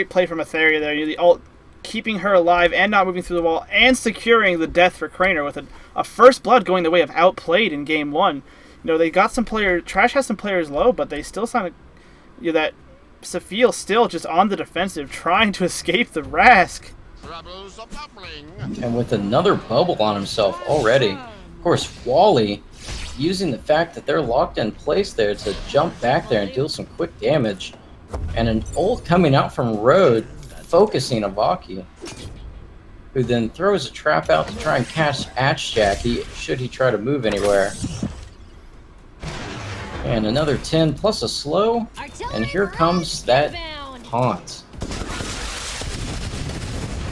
play from Etheria there. The ult keeping her alive and not moving through the wall and securing the death for Craner with a first blood going the way of Outplayed in game one. You know, they got some players, Trash has some players low, but they still sounded, you know, that Safil still just on the defensive trying to escape the Rask. And with another bubble on himself already. Of course, Wally using the fact that they're locked in place there to jump back there and deal some quick damage. And an ult coming out from Road, focusing Avaki, who then throws a trap out to try and catch Ash Jackie should he try to move anywhere. And another 10 plus a slow, and here comes that taunt.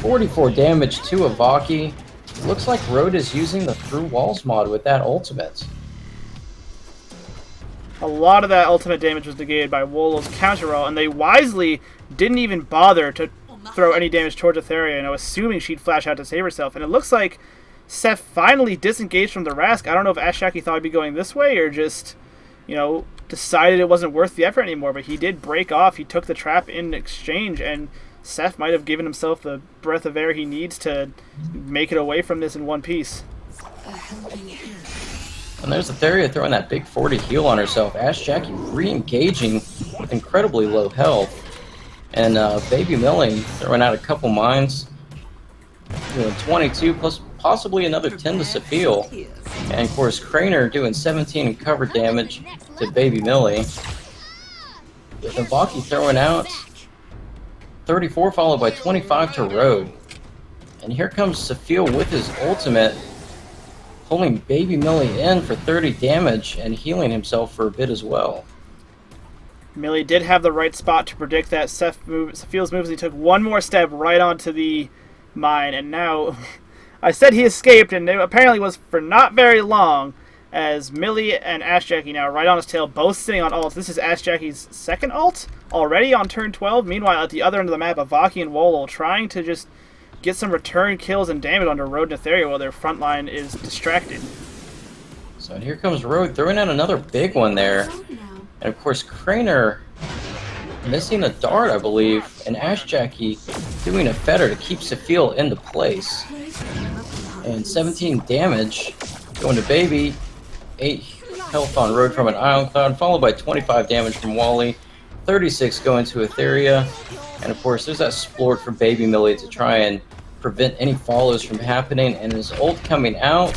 44 damage to Avaki. Looks like Road is using the Through Walls mod with that ultimate. A lot of that ultimate damage was negated by Wolol's counter roll, and they wisely didn't even bother to throw any damage towards Etheria, you know, assuming she'd flash out to save herself. And it looks like Seth finally disengaged from the Rask. I don't know if Ash Jackie thought he'd be going this way or just, you know, decided it wasn't worth the effort anymore, but he did break off. He took the trap in exchange, and Seth might have given himself the breath of air he needs to make it away from this in one piece. And there's Etheria throwing that big 40 heal on herself. Ash Jackie re-engaging with incredibly low health. And Baby Millie throwing out a couple mines. Doing 22 plus possibly another 10 to Safil. And of course Craner doing 17 cover damage to Baby Millie. With Avaki throwing out 34 followed by 25 to Road. And here comes Safil with his ultimate, pulling Baby Millie in for 30 damage and healing himself for a bit as well. Millie did have the right spot to predict that Safil's moves. He took one more step right onto the mine, and now I said he escaped, and it apparently was for not very long, as Millie and Ash Jackie now right on his tail, both sitting on ults. This is Ash Jackie's second ult already on turn 12. Meanwhile, at the other end of the map, Avaki and Wolol trying to just get some return kills and damage onto Road and Etheria while their front line is distracted. So here comes Road throwing out another big one there. And of course Craner missing a dart, I believe, and Ash Jackie doing a fetter to keep Safil into place. And 17 damage going to Baby, 8 health on Road from an Ion Cloud, followed by 25 damage from Wally, 36 going to Etheria, and of course there's that splort for Baby Millie to try and prevent any follows from happening, and his ult coming out.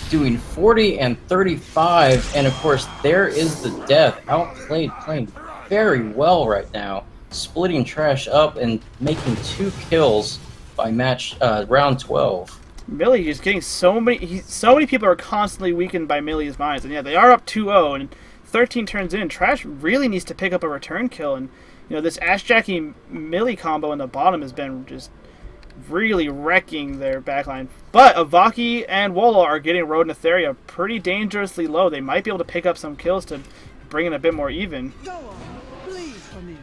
doing 40 and 35, and of course there is the death. Outplayed playing very well right now, splitting Trash up and making 2 kills by round 12. Millie is getting so many people are constantly weakened by Millie's mines, and yeah, they are up 2-0 and 13 turns in. Trash really needs to pick up a return kill, and this Ash Jackie Millie combo in the bottom has been just really wrecking their backline. But Avaki and Wola are getting Road and Etheria pretty dangerously low. They might be able to pick up some kills to bring it a bit more even. Go on, please for me.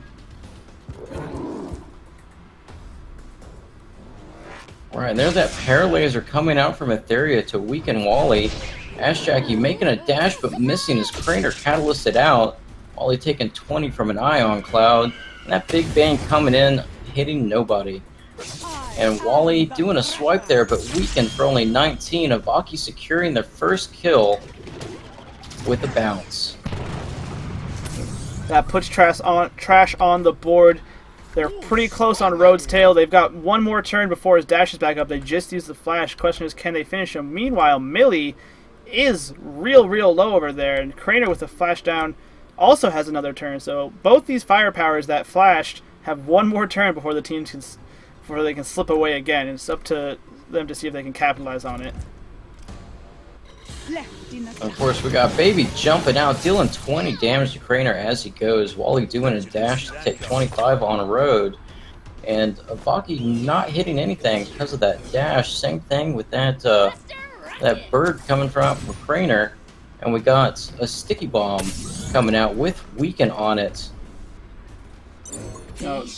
Alright, there's that Paralaser coming out from Etheria to weaken Wally. Ash Jackie making a dash but missing as Craner catalysted out. Wally taking 20 from an Ion Cloud. And that Big Bang coming in, hitting nobody. And Wally doing a swipe there, but weakened for only 19. Avaki securing their first kill with a bounce. That puts Trash on the board. They're pretty close on Road's tail. They've got one more turn before his dash is back up. They just used the flash. Question is, can they finish him? Meanwhile, Millie is real low over there, and Craner with the flash down also has another turn. So both these firepowers that flashed have one more turn before they can slip away again. And it's up to them to see if they can capitalize on it. Of course, we got Baby jumping out, dealing 20 damage to Craner as he goes. Wally doing his dash to take 25 on a Road. And Avaki not hitting anything because of that dash. Same thing with that bird coming from Craner. And we got a Sticky Bomb coming out with Weaken on it.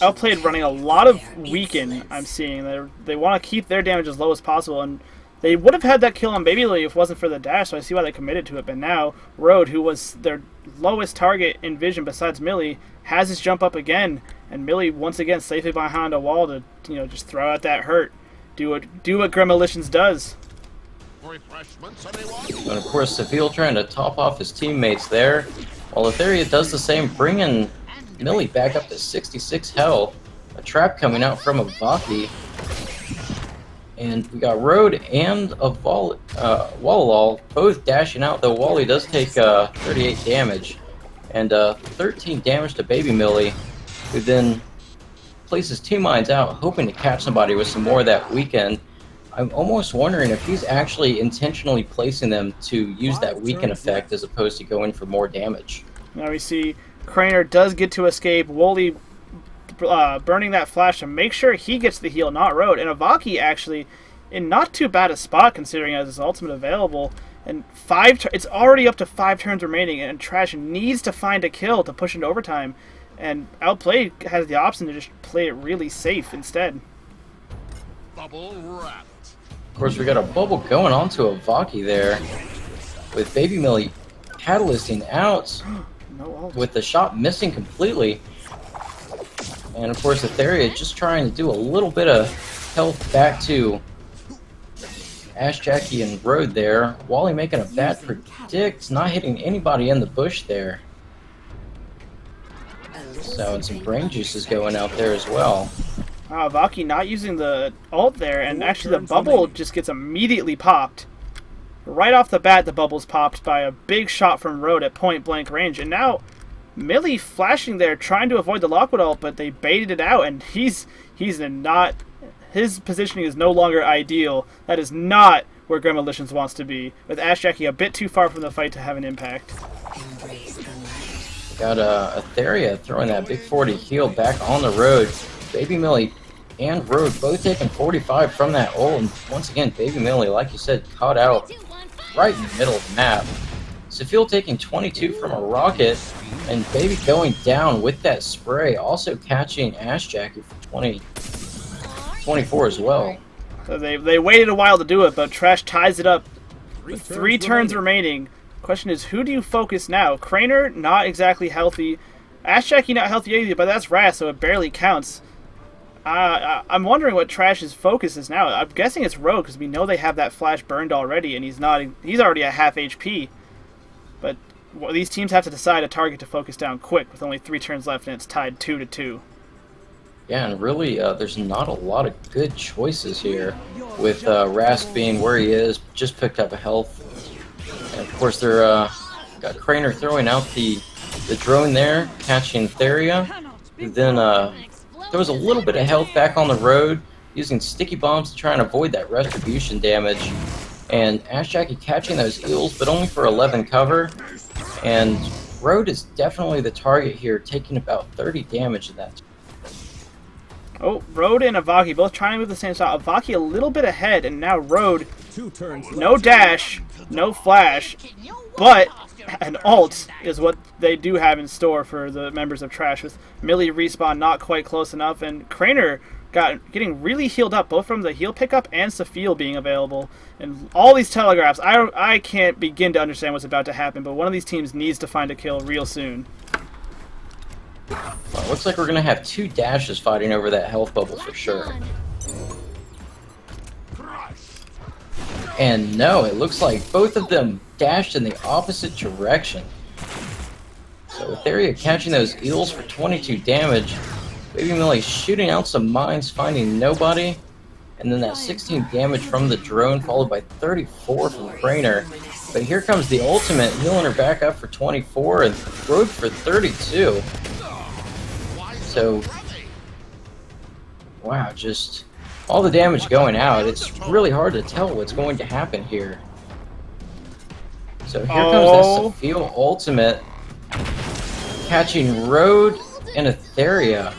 Outplayed running a lot of Weaken, I'm seeing. They want to keep their damage as low as possible, and they would have had that kill on Baby Lily if it wasn't for the dash, so I see why they committed to it. But now, Road, who was their lowest target in vision besides Millie, has his jump up again, and Millie once again safely behind a wall to just throw out that hurt. Do what Gremolitions does. And of course, Seville trying to top off his teammates there, while Etheria does the same, bringing Millie back up to 66 health. A trap coming out from Avaki. And we got Road and Wallalal both dashing out, though Wally does take 38 damage. And 13 damage to Baby Millie, who then places 2 mines out, hoping to catch somebody with some more of that weekend. I'm almost wondering if he's actually intentionally placing them to use that weaken effect as opposed to going for more damage. Now we see Craner does get to escape. Wooly burning that flash to make sure he gets the heal, not Road. And Avaki actually in not too bad a spot considering as his ultimate available. And it's already up to 5 turns remaining, and Trash needs to find a kill to push into overtime. And Outplayed has the option to just play it really safe instead. Bubble wrapped. Of course, we got a bubble going onto Avaki there, with Baby Millie catalysting out, with the shot missing completely. And of course, Etheria just trying to do a little bit of health back to Ash, Jackie, and Road there. Wally making a bad predict, not hitting anybody in the bush there. So, and some brain juices going out there as well. Avaki not using the ult there, and actually the bubble just gets immediately popped. Right off the bat, the bubble's popped by a big shot from Road at point blank range, and now Millie flashing there, trying to avoid the Lockwood ult, but they baited it out, and his positioning is no longer ideal. That is not where Gremolitions wants to be, with Ash Jackie a bit too far from the fight to have an impact. Got Etheria throwing that big 40 heal back on the Road. Baby Millie and Road both taking 45 from that ult, and once again, Baby Millie, like you said, caught out right in the middle of the map. Safil taking 22 from a rocket, and Baby going down with that spray, also catching Ash Jackie for 24 as well. So they waited a while to do it, but Trash ties it up with 3 turns remaining. Question is, who do you focus now? Craner, not exactly healthy. Ash Jackie not healthy either, but that's Wrath, so it barely counts. I'm wondering what Trash's focus is now. I'm guessing it's Rogue, because we know they have that flash burned already, and he's already at half HP. But these teams have to decide a target to focus down quick, with only 3 turns left, and it's tied 2-2. Yeah, and really, there's not a lot of good choices here, with Rask being where he is, just picked up a health Of course, they're got Craner throwing out the drone there, catching Theria. Then there was a little bit of health back on the road, using sticky bombs to try and avoid that retribution damage. And Ash Jackie catching those eels, but only for 11 cover. And Road is definitely the target here, taking about 30 damage of that. Oh, Road and Avaki both trying to move the same style. Avaki a little bit ahead, and now Road, no dash, no flash, but an ult is what they do have in store for the members of Trash, with Millie respawn not quite close enough, and Craner getting really healed up, both from the heal pickup and Safil being available. And all these telegraphs, I can't begin to understand what's about to happen, but one of these teams needs to find a kill real soon. Well, looks like we're going to have two dashes fighting over that health bubble for sure. And no, it looks like both of them dashed in the opposite direction. So Etheria catching those eels for 22 damage. Baby Millie shooting out some mines, finding nobody. And then that 16 damage from the drone, followed by 34 from Craner. But here comes the ultimate, healing her back up for 24, and Road for 32. So, wow, just all the damage going out. It's really hard to tell what's going to happen here. So here comes that Safil ultimate, catching Road and Etheria.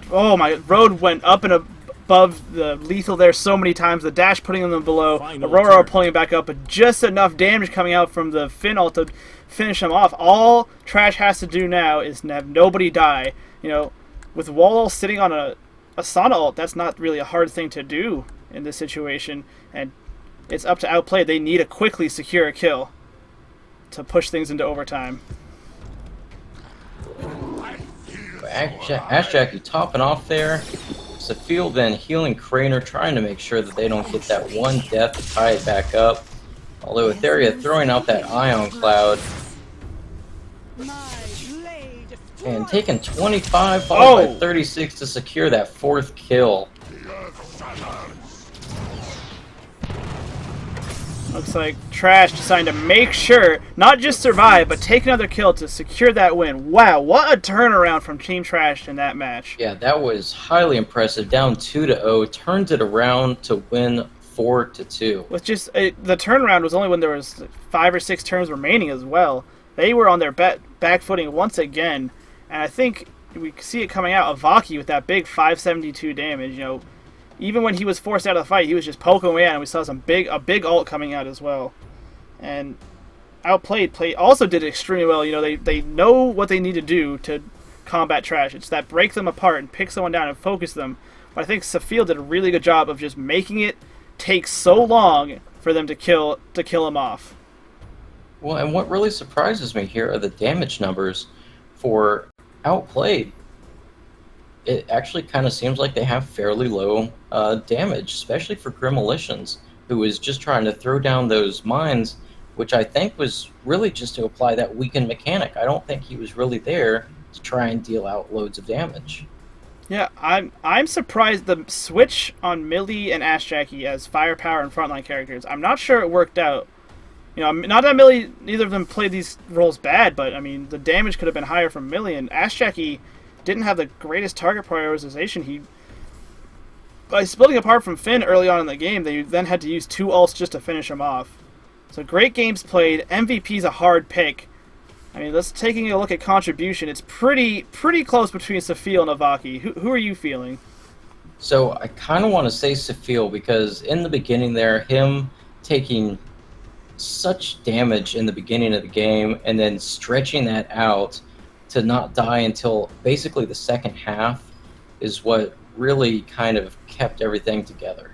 Oh my, Road went up and above the lethal there so many times, the dash putting them below, Aurora pulling it back up, but just enough damage coming out from the Finn ult to finish him off. All Trash has to do now is have nobody die. You know, with Wall sitting on a Sana ult, that's not really a hard thing to do in this situation, and it's up to Outplay. They need to quickly secure a kill to push things into overtime. Ash Jackie topping off there. Safil then healing Craner, trying to make sure that they don't get that one death to tie it back up. Although Etheria throwing out that Ion Cloud. And taking 25, followed by 36 to secure that fourth kill. Looks like Trash decided to make sure, not just survive, but take another kill to secure that win. Wow, what a turnaround from Team Trash in that match. Yeah, that was highly impressive. Down 2-0, turned it around to win 4-2. With just the turnaround was only when there was 5 or 6 turns remaining as well. They were on their back footing once again, and I think we see it coming out. Avaki with that big 572 damage. You know, even when he was forced out of the fight, he was just poking away at, and we saw a big ult coming out as well. And Outplayed also did extremely well. You know, they know what they need to do to combat Trash. It's that break them apart and pick someone down and focus them. But I think Safil did a really good job of just making it take so long for them to kill him off. Well, and what really surprises me here are the damage numbers for Outplayed. It actually kind of seems like they have fairly low damage, especially for Grimolitions, who is just trying to throw down those mines, which I think was really just to apply that weakened mechanic. I don't think he was really there to try and deal out loads of damage. Yeah, I'm surprised the switch on Millie and Ash Jackie as firepower and frontline characters. I'm not sure it worked out. You know, not that Millie, neither of them played these roles bad, but I mean, the damage could have been higher from Millie, and Ash Jackie didn't have the greatest target prioritization. By splitting apart from Finn early on in the game, they then had to use 2 ults just to finish him off. So great games played. MVP's a hard pick. I mean, let's taking a look at contribution. It's pretty close between Safil and Avaki. Who are you feeling? So I kind of want to say Safil, because in the beginning there, him taking such damage in the beginning of the game and then stretching that out to not die until basically the second half is what really kind of kept everything together.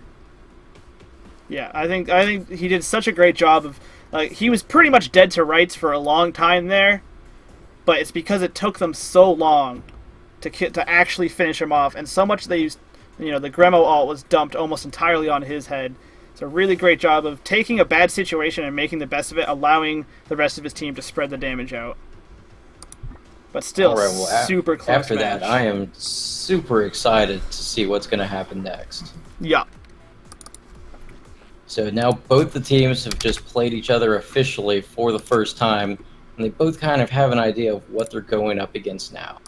Yeah, I think he did such a great job of, like, he was pretty much dead to rights for a long time there, but it's because it took them so long to actually finish him off, and so much they used, you know, the Gremo ult was dumped almost entirely on his head. It's a really great job of taking a bad situation and making the best of it, allowing the rest of his team to spread the damage out. But still, super close after match. That, I am super excited to see what's going to happen next. Yeah. So now both the teams have just played each other officially for the first time, and they both kind of have an idea of what they're going up against now.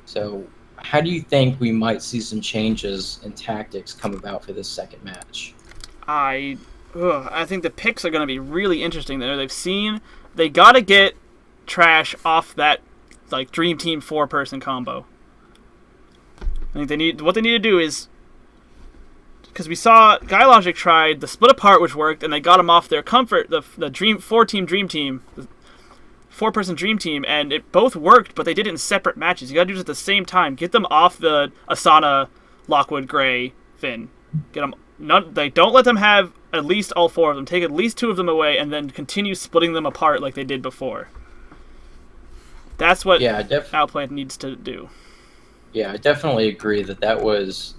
So how do you think we might see some changes in tactics come about for this second match? I think the picks are going to be really interesting there. They got to get Trash off that like Dream Team 4-person combo. I think what they need to do is, because we saw Guy Logic tried the split apart, which worked, and they got him off their comfort, the 4-team Dream Team, the 4-person Dream Team, and it both worked, but they did it in separate matches. You got to do it at the same time. Get them off the Asana, Lockwood, Gray, Finn. Get them. They don't let them have at least all 4 of them. Take at least 2 of them away, and then continue splitting them apart like they did before. That's what Outplayed needs to do. Yeah, I definitely agree that was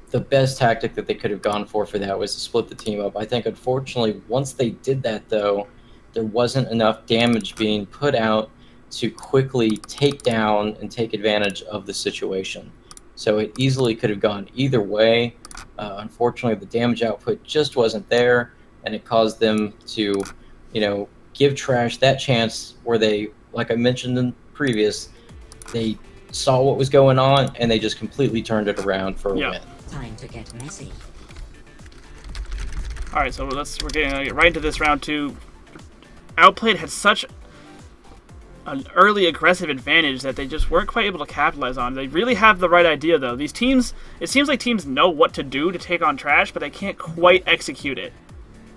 the best tactic that they could have gone for that was to split the team up. I think, unfortunately, once they did that, though, there wasn't enough damage being put out to quickly take down and take advantage of the situation. So it easily could have gone either way. Unfortunately, the damage output just wasn't there, and it caused them to, give Trash that chance where they, like I mentioned in previous, they saw what was going on, and they just completely turned it around for a win. Time to get messy. All right, so we're gonna get right into this round 2. Outplayed had such an early aggressive advantage that they just weren't quite able to capitalize on. They really have the right idea, though. These teams, it seems like teams know what to do to take on Trash, but they can't quite execute it.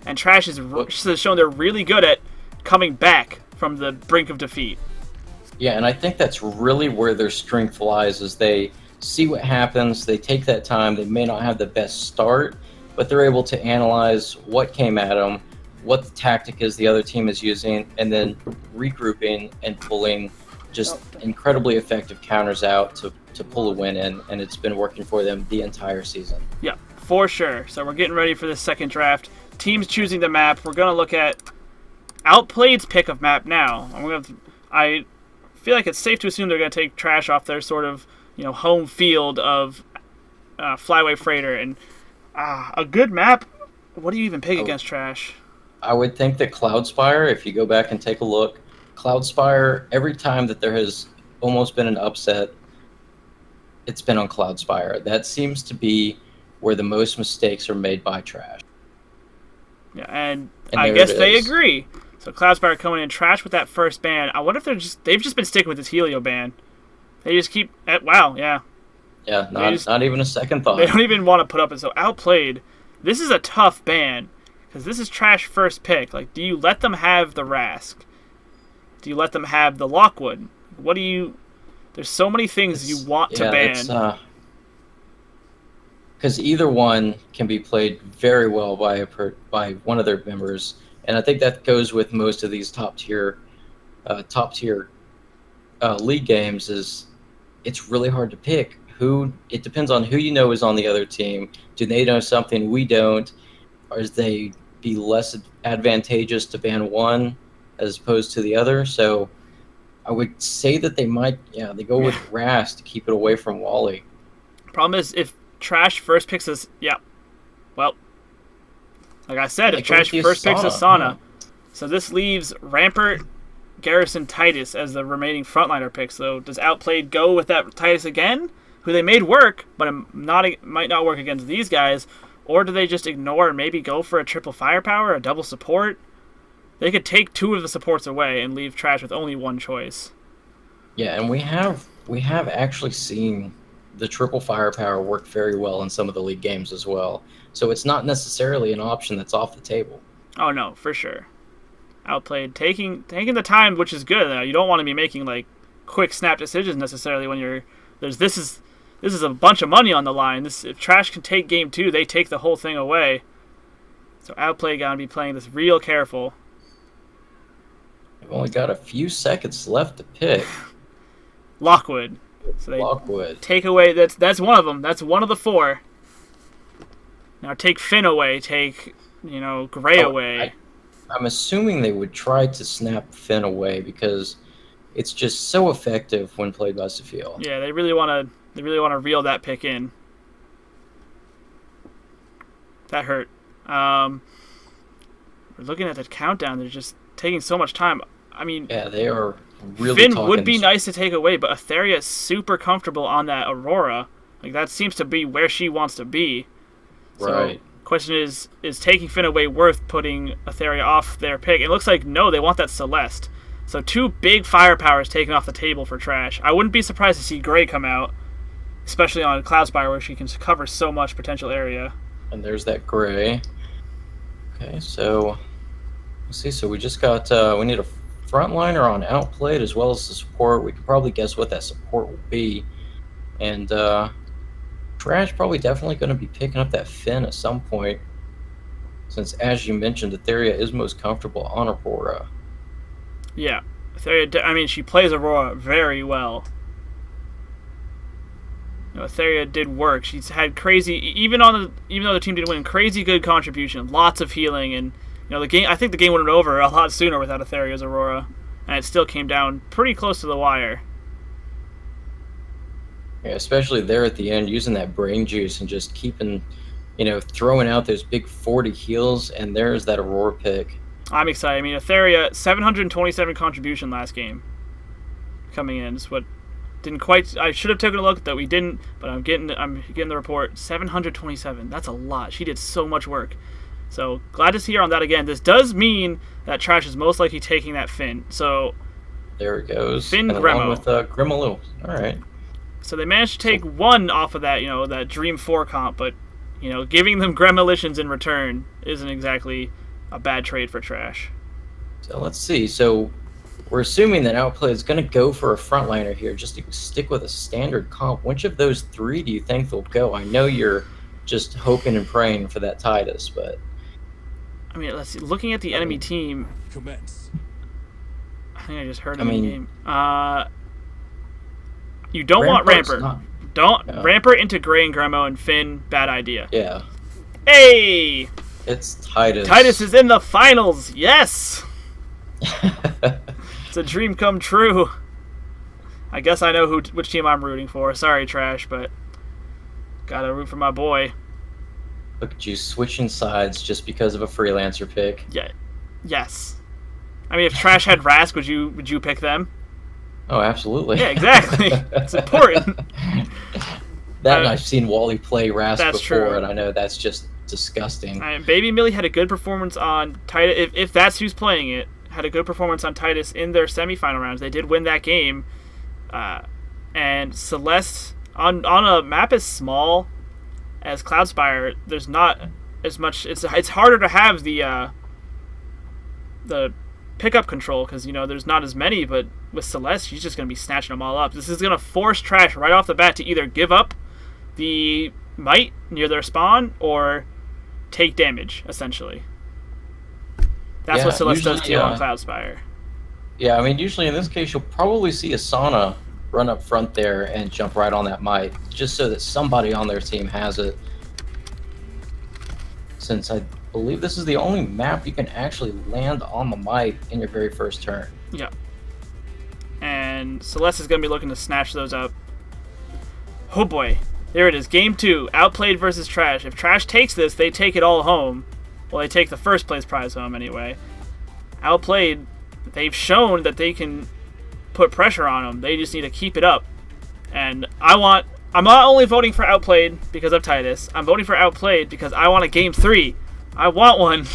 And Trash has shown they're really good at coming back from the brink of defeat. Yeah, and I think that's really where their strength lies, is they see what happens, they take that time, they may not have the best start, but they're able to analyze what came at them, what the tactic is the other team is using, and then regrouping and pulling just incredibly effective counters out to pull a win in, and it's been working for them the entire season. Yeah, for sure. So we're getting ready for this second draft. Teams choosing the map. We're going to look at Outplayed's pick of map now. I feel like it's safe to assume they're going to take Trash off their sort of home field of Flyway Freighter, and a good map. What do you even pick against Trash? I would think that Cloudspire, if you go back and take a look, Cloudspire, every time that there has almost been an upset, it's been on Cloudspire. That seems to be where the most mistakes are made by Trash. Yeah, and I guess they agree. So Cloudspire coming in, Trash with that first ban. I wonder if they've just been sticking with this Helio ban. They just keep wow, yeah. Yeah, not even a second thought. They don't even want to put up it. So Outplayed, this is a tough ban. Because this is Trash first pick. Like, do you let them have the Rask? Do you let them have the Lockwood? There's so many things you want to ban. Because either one can be played very well by one of their members, and I think that goes with most of these top tier league games. It's really hard to pick who. It depends on who is on the other team. Do they know something we don't? Or is they be less advantageous to ban one as opposed to the other? So I would say that they might, they go with Rask to keep it away from Wally. Problem is, if Trash first picks us, well, like I said, if Trash first picks Asana, so this leaves Rampart, Garrison, Titus as the remaining frontliner picks. So does Outplayed go with that Titus again, who they made work, but it might not work against these guys? Or do they just ignore and maybe go for a triple firepower, a double support? They could take 2 of the supports away and leave Trash with only one choice. Yeah, and we have actually seen the triple firepower work very well in some of the league games as well. So it's not necessarily an option that's off the table. Oh no, for sure. Outplayed, taking the time, which is good. You don't want to be making like quick snap decisions necessarily when this is a bunch of money on the line. If Trash can take game 2, they take the whole thing away. So Outplay gotta be playing this real careful. We've only got a few seconds left to pick. Lockwood. So they Lockwood. Take away. That's one of them. That's one of the 4. Now take Finn away. Take Gray away. I'm assuming they would try to snap Finn away because it's just so effective when played by Safiel. Yeah, they really want to reel that pick in. That hurt. We're looking at the countdown. They're just taking so much time. I mean, Yeah, they are really Finn talking. would be nice to take away, but Etheria is super comfortable on that Aurora. Like, that seems to be where she wants to be. Right. So, question is taking Finn away worth putting Etheria off their pick? It looks like no, they want that Celeste. So 2 big firepowers taken off the table for Trash. I wouldn't be surprised to see Gray come out, especially on Cloudspire where she can cover so much potential area. And there's that Gray. Okay, so let's see. So we just got we need a frontliner on Outplayed as well as the support. We can probably guess what that support will be. And Trash probably definitely going to be picking up that Finn at some point, since as you mentioned, Etheria is most comfortable on Aurora. Yeah, Etheria. I mean, she plays Aurora very well. Etheria did work. She's had crazy, even though the team didn't win, crazy good contribution, lots of healing, and the game. I think the game would have been over a lot sooner without Etheria's Aurora, and it still came down pretty close to the wire. Yeah, especially there at the end, using that brain juice and just keeping, throwing out those big 40 heals, and there's that Aurora pick. I'm excited. I mean, Etheria 727 contribution last game, coming in. Is what didn't quite. I should have taken a look, that we didn't. But I'm getting the report. 727. That's a lot. She did so much work. So glad to see her on that again. This does mean that Trash is most likely taking that Finn. So there it goes. Finn and Gremo. Along with Gremolo. All right. So they managed to take one off of that, that Dream 4 comp, but, giving them Gremolitions in return isn't exactly a bad trade for Trash. So let's see. So we're assuming that Outplay is going to go for a frontliner here, just to stick with a standard comp. Which of those 3 do you think they'll go? I know you're just hoping and praying for that Titus, but... I mean, let's see. Looking at the enemy team... Commence. I think I just heard him in the game. You don't want Rampart's Ramper. Rampart into Gray and Gremo and Finn, bad idea. Yeah. Hey! It's Titus. Titus is in the finals! Yes! It's a dream come true. I guess I know which team I'm rooting for. Sorry, Trash, but gotta root for my boy. Look at you switching sides just because of a freelancer pick. Yeah. Yes. I mean, if Trash had Rask, would you pick them? Oh, absolutely. Yeah, exactly. It's important. And I've seen Wally play Rask before, true. and I know that's just disgusting. Baby Millie had a good performance on Titus. If that's who's playing it, had a good performance on Titus in their semifinal rounds. They did win that game. And Celeste, on a map as small as Cloudspire, there's not as much. It's harder to have the pickup control because there's not as many, but with Celeste she's just going to be snatching them all up. This is going to force Trash right off the bat to either give up the might near their spawn or take damage, essentially. That's what Celeste does to you on Cloudspire. Yeah, I mean, usually in this case you'll probably see Asana run up front there and jump right on that might, just so that somebody on their team has it, since I believe this is the only map you can actually land on the might in your very first turn. Yeah. And Celeste is going to be looking to snatch those up. Oh boy. There it is. Game 2. Outplayed versus Trash. If Trash takes this, they take it all home. Well, they take the first place prize home anyway. Outplayed, they've shown that they can put pressure on them. They just need to keep it up. And I'm not only voting for Outplayed because of Titus. I'm voting for Outplayed because I want a Game 3. I want one.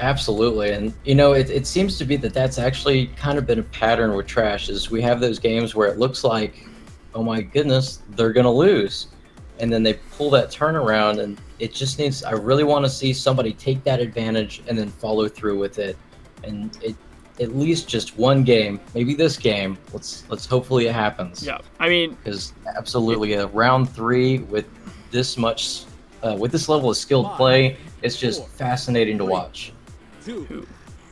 Absolutely, and it seems to be that's actually kind of been a pattern with Trash, is we have those games where it looks like, oh my goodness, they're gonna lose, and then they pull that turnaround, and it just needs. I really want to see somebody take that advantage and then follow through with it, and at least just one game, maybe this game. Let's hopefully it happens. Yeah, I mean, because absolutely a round 3 with this much, with this level of skilled play, it's just fascinating to watch. 2,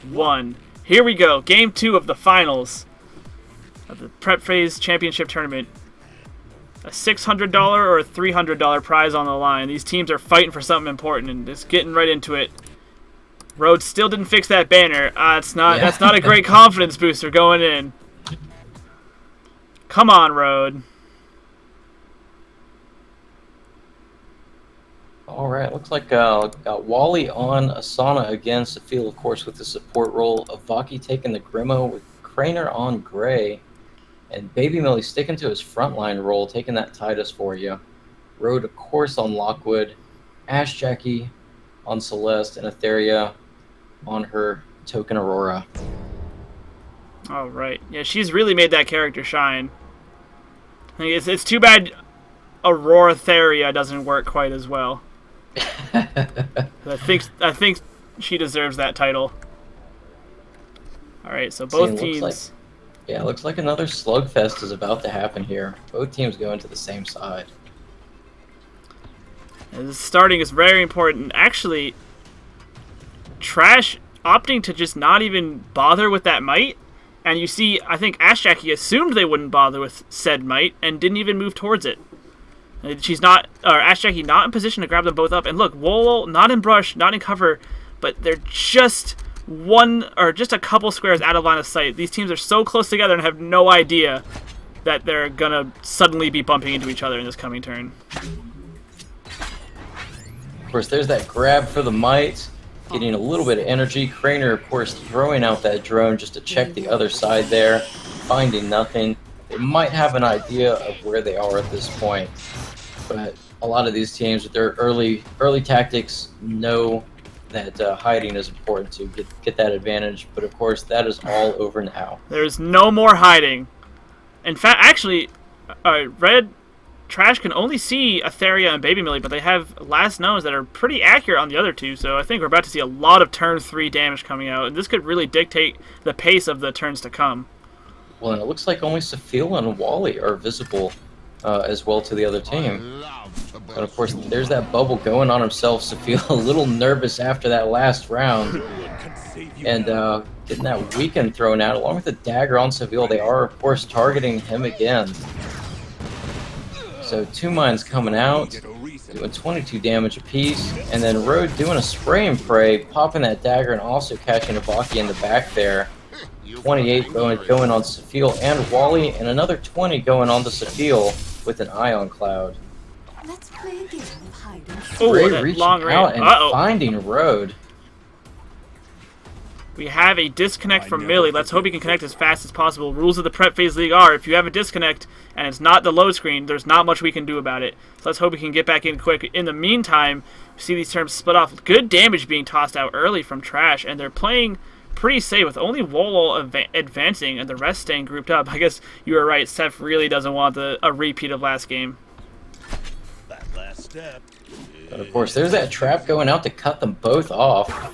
1. Here we go. Game 2 of the finals of the Prep Phase Championship Tournament. A $600 or a $300 prize on the line. These teams are fighting for something important and just getting right into it. Rhodes still didn't fix that banner. That's not a great confidence booster going in. Come on, Rode. All right, it looks like got Wally on Asana again. Safil, of course, with the support role. Avaki taking the Grimo with Craner on Gray. And Baby Millie sticking to his frontline role, taking that Titus for you. Road, of course, on Lockwood. Ash Jackie on Celeste. And Etheria on her token Aurora. All right. Yeah, she's really made that character shine. I think it's too bad Aurora Theria doesn't work quite as well. I think she deserves that title. All right, so both teams. It looks like another slugfest is about to happen here. Both teams going to the same side. The starting is very important. Actually, Trash opting to just not even bother with that might. And you see, I think Ash Jackie assumed they wouldn't bother with said might and didn't even move towards it. Ash Jackie not in position to grab them both up. And look, Wolo not in brush, not in cover, but they're just just a couple squares out of line of sight. These teams are so close together and have no idea that they're gonna suddenly be bumping into each other in this coming turn. Of course, there's that grab for the might, getting a little bit of energy. Craner, of course, throwing out that drone just to check the other side there, finding nothing. They might have an idea of where they are at this point, but a lot of these teams with their early tactics know that hiding is important to get that advantage, but of course that is all over now. There's no more hiding. In fact, actually, Red Trash can only see Etheria and Baby Millie, but they have last knowns that are pretty accurate on the other two, so I think we're about to see a lot of turn 3 damage coming out, and this could really dictate the pace of the turns to come. Well, and it looks like only Safil and Wally are visible as well to the other team. And of course, there's that bubble going on himself. Safil a little nervous after that last round. And getting that weekend thrown out, along with the dagger on Safil, they are, of course, targeting him again. So 2 mines coming out, doing 22 damage apiece. And then Road doing a spray and pray, popping that dagger and also catching Avaki in the back there. 28 going on Safil and Wally, and another 20 going on to Safil with an Ion Cloud. Let's play a game of hide and seek. Ray that reaching long out range. and finding Road. We have a disconnect from Millie. Let's hope he can connect as fast as possible. Rules of the Prep Phase League are, if you have a disconnect and it's not the load screen, there's not much we can do about it. So let's hope he can get back in quick. In the meantime, we see these terms split off. Good damage being tossed out early from Trash, and they're playing pretty safe with only Wolo advancing and the rest staying grouped up. I guess you were right. Seth really doesn't want a repeat of last game. That last step. But of course, there's that trap going out to cut them both off.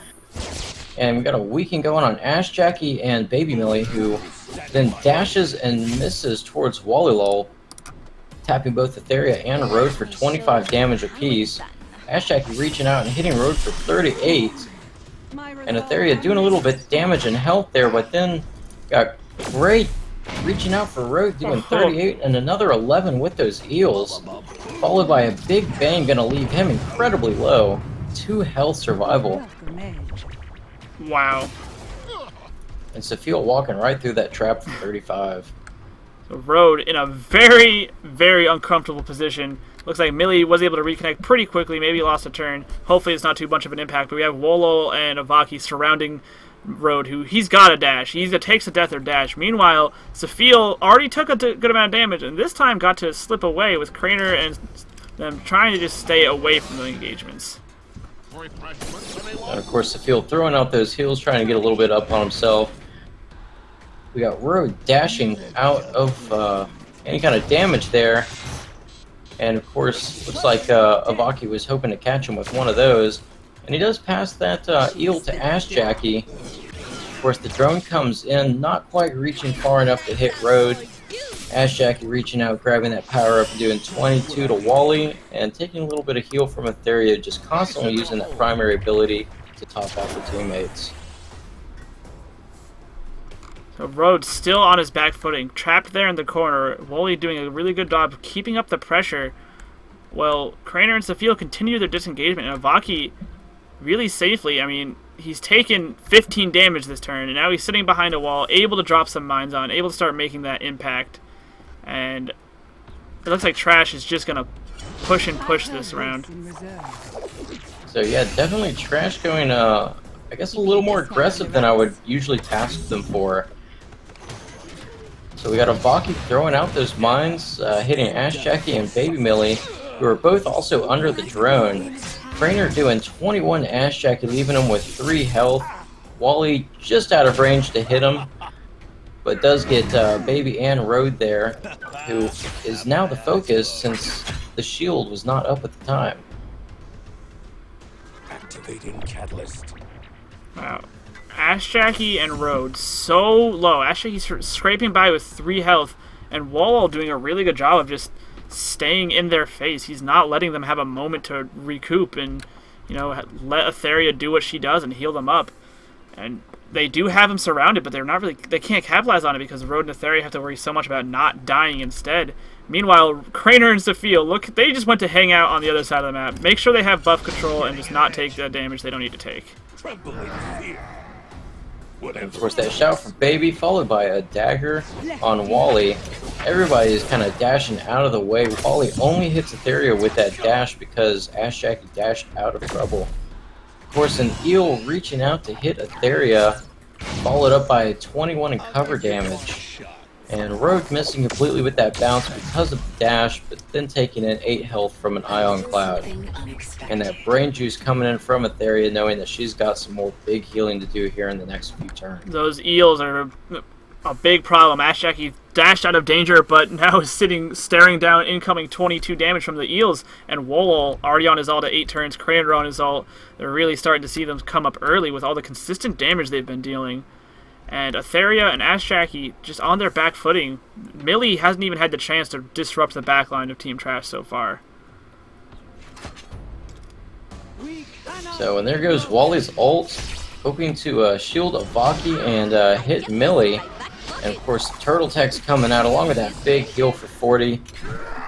And we got a weekend going on Ash Jackie and Baby Millie, who then dashes and misses towards Wallylol, tapping both Etheria and Road for 25 damage apiece. Ash Jackie reaching out and hitting Road for 38. And Etheria doing a little bit of damage and health there, but then got Great reaching out for Road, doing 38 and another 11 with those eels, followed by a big bang, gonna leave him incredibly low. 2 health survival. Wow. And Safil walking right through that trap for 35. So Road in a very, very uncomfortable position. Looks like Millie was able to reconnect pretty quickly. Maybe lost a turn. Hopefully it's not too much of an impact. But we have Wolo and Avaki surrounding Road, who he's got a dash. He either takes a death or dash. Meanwhile, Safil already took a good amount of damage, and this time got to slip away with Craner and them trying to just stay away from the engagements. And of course, Safil throwing out those heals, trying to get a little bit up on himself. We got Road dashing out of any kind of damage there. And of course, looks like Avaki was hoping to catch him with one of those. And he does pass that eel to Ash Jackie. Of course, the drone comes in, not quite reaching far enough to hit Road. Ash Jackie reaching out, grabbing that power up, and doing 22 to Wally, and taking a little bit of heal from Etheria, just constantly using that primary ability to top out the teammates. So Road still on his back footing, trapped there in the corner. Wally doing a really good job keeping up the pressure. Well, Craner and Safil continue their disengagement, and Avaki really safely. I mean, he's taken 15 damage this turn, and now he's sitting behind a wall, able to drop some mines on, able to start making that impact. And it looks like Trash is just going to push and push this round. So yeah, definitely Trash going, I guess a little more aggressive than I would usually task them for. So we got a Vaki throwing out those mines, hitting Ash Jackie and Baby Millie, who are both also under the drone. Craner doing 21 Ash Jackie, leaving him with 3 health. Wally just out of range to hit him, but does get Baby and Road there, who is now the focus since the shield was not up at the time. Activating catalyst. Wow. Ash Jackie and Road so low. Ash Jackie's scraping by with 3 health, and Wall doing a really good job of just staying in their face. He's not letting them have a moment to recoup and, you know, let Etheria do what she does and heal them up. And they do have him surrounded, but they can't capitalize on it because Road and Etheria have to worry so much about not dying instead. Meanwhile, Craner and Sophia, look, they just went to hang out on the other side of the map. Make sure they have buff control and just not take the damage they don't need to take. Tremble in fear. Of course, that shout for Baby, followed by a dagger on Wally. Everybody is kind of dashing out of the way. Wally only hits Etheria with that dash because Ash Jackie dashed out of trouble. Of course, an eel reaching out to hit Etheria, followed up by 21 in cover damage. And Rogue missing completely with that bounce because of the dash, but then taking in 8 health from an Ion Cloud. And that brain juice coming in from Etheria, knowing that she's got some more big healing to do here in the next few turns. Those eels are a big problem. Ash Jackie dashed out of danger, but now is staring down incoming 22 damage from the eels. And Wolol already on his ult at 8 turns, Craner on his ult. They're really starting to see them come up early with all the consistent damage they've been dealing. And Etheria and Ash Jackie just on their back footing. Millie hasn't even had the chance to disrupt the backline of Team Trash so far. So, and there goes Wally's ult, hoping to shield a Vaki and hit Millie. And of course, Turtle Tech's coming out along with that big heal for 40.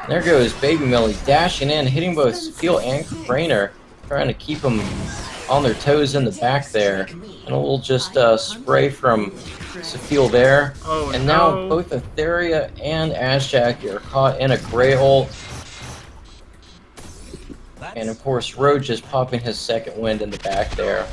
And there goes Baby Millie dashing in, hitting both Sophia and Craner, trying to keep them on their toes in the back there. And a little just spray from Sophia there. Oh, and no. now both Etheria and Ash Jackie are caught in a gray ult. And of course, Road just popping his second wind in the back there.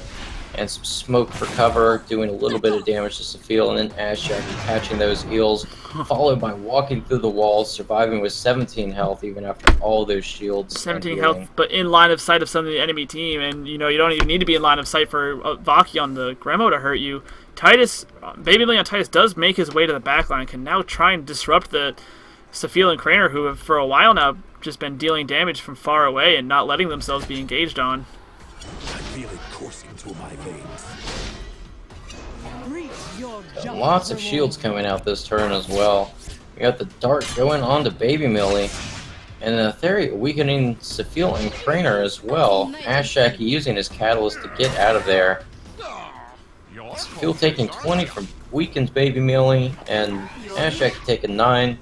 And some smoke for cover, doing a little bit of damage to Sophia, and then Ash Jackie catching those eels, followed by walking through the walls, surviving with 17 health even after all those shields. 17 health, but in line of sight of some of the enemy team, and you know you don't even need to be in line of sight for Vaki on the Gremo to hurt you. Titus, Baby Leon Titus does make his way to the backline, can now try and disrupt the Sophia and Craner, who have for a while now just been dealing damage from far away and not letting themselves be engaged on. I feel it coursing through my veins. Lots of shields coming out this turn as well. We got the dart going on to Baby Millie. And Etheria weakening Sophia and Craner as well. Ash Jackie using his catalyst to get out of there. Sophia taking 20 from weakened Baby Millie, and Ash Jackie taking 9.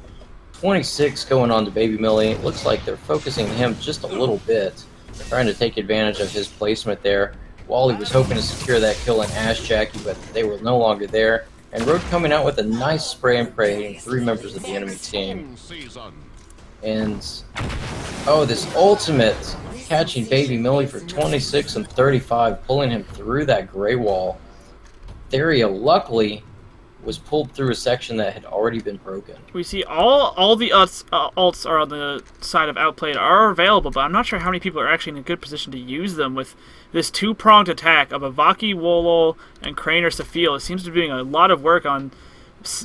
26 going on to Baby Millie. It looks like they're focusing him just a little bit, trying to take advantage of his placement there. Wally was hoping to secure that kill on Ash Jackie, but they were no longer there. And Road coming out with a nice spray and pray, hitting 3 members of the enemy team. And, oh, this ultimate catching Baby Millie for 26 and 35, pulling him through that gray wall. Theria, luckily, was pulled through a section that had already been broken. We see all the ults are on the side of Outplayed are available, but I'm not sure how many people are actually in a good position to use them with this 2-pronged attack of a Vaki, Wolol, and Craner Sophia. It seems to be doing a lot of work on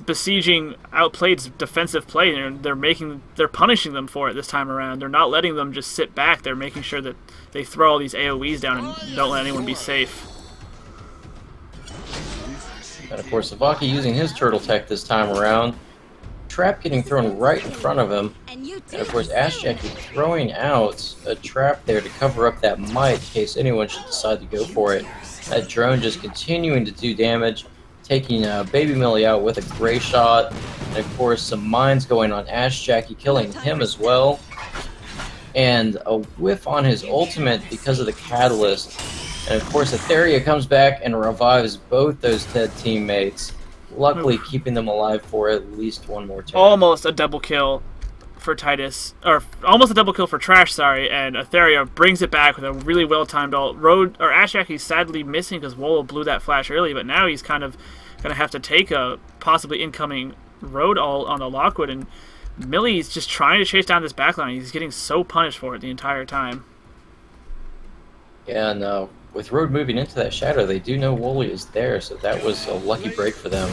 besieging Outplayed's defensive play, and they're punishing them for it this time around. They're not letting them just sit back. They're making sure that they throw all these AoEs down and don't let anyone be safe. And of course, Vaki using his Turtle Tech this time around. Trap getting thrown right in front of him. And of course, Ash Jackie throwing out a trap there to cover up that might in case anyone should decide to go for it. That drone just continuing to do damage, taking Baby Millie out with a gray shot. And of course, some mines going on Ash Jackie, killing him as well. And a whiff on his ultimate because of the catalyst. And of course, Etheria comes back and revives both those dead teammates, luckily keeping them alive for at least one more turn. Almost a double kill for Titus, or almost a double kill for Trash, sorry, and Etheria brings it back with a really well-timed ult. Ash Jackie's sadly missing because Wolo blew that flash early, but now he's kind of going to have to take a possibly incoming Road ult on the Lockwood, and Millie's just trying to chase down this backline. He's getting so punished for it the entire time. Yeah, and with Road moving into that shadow, they do know Wooly is there, so that was a lucky break for them.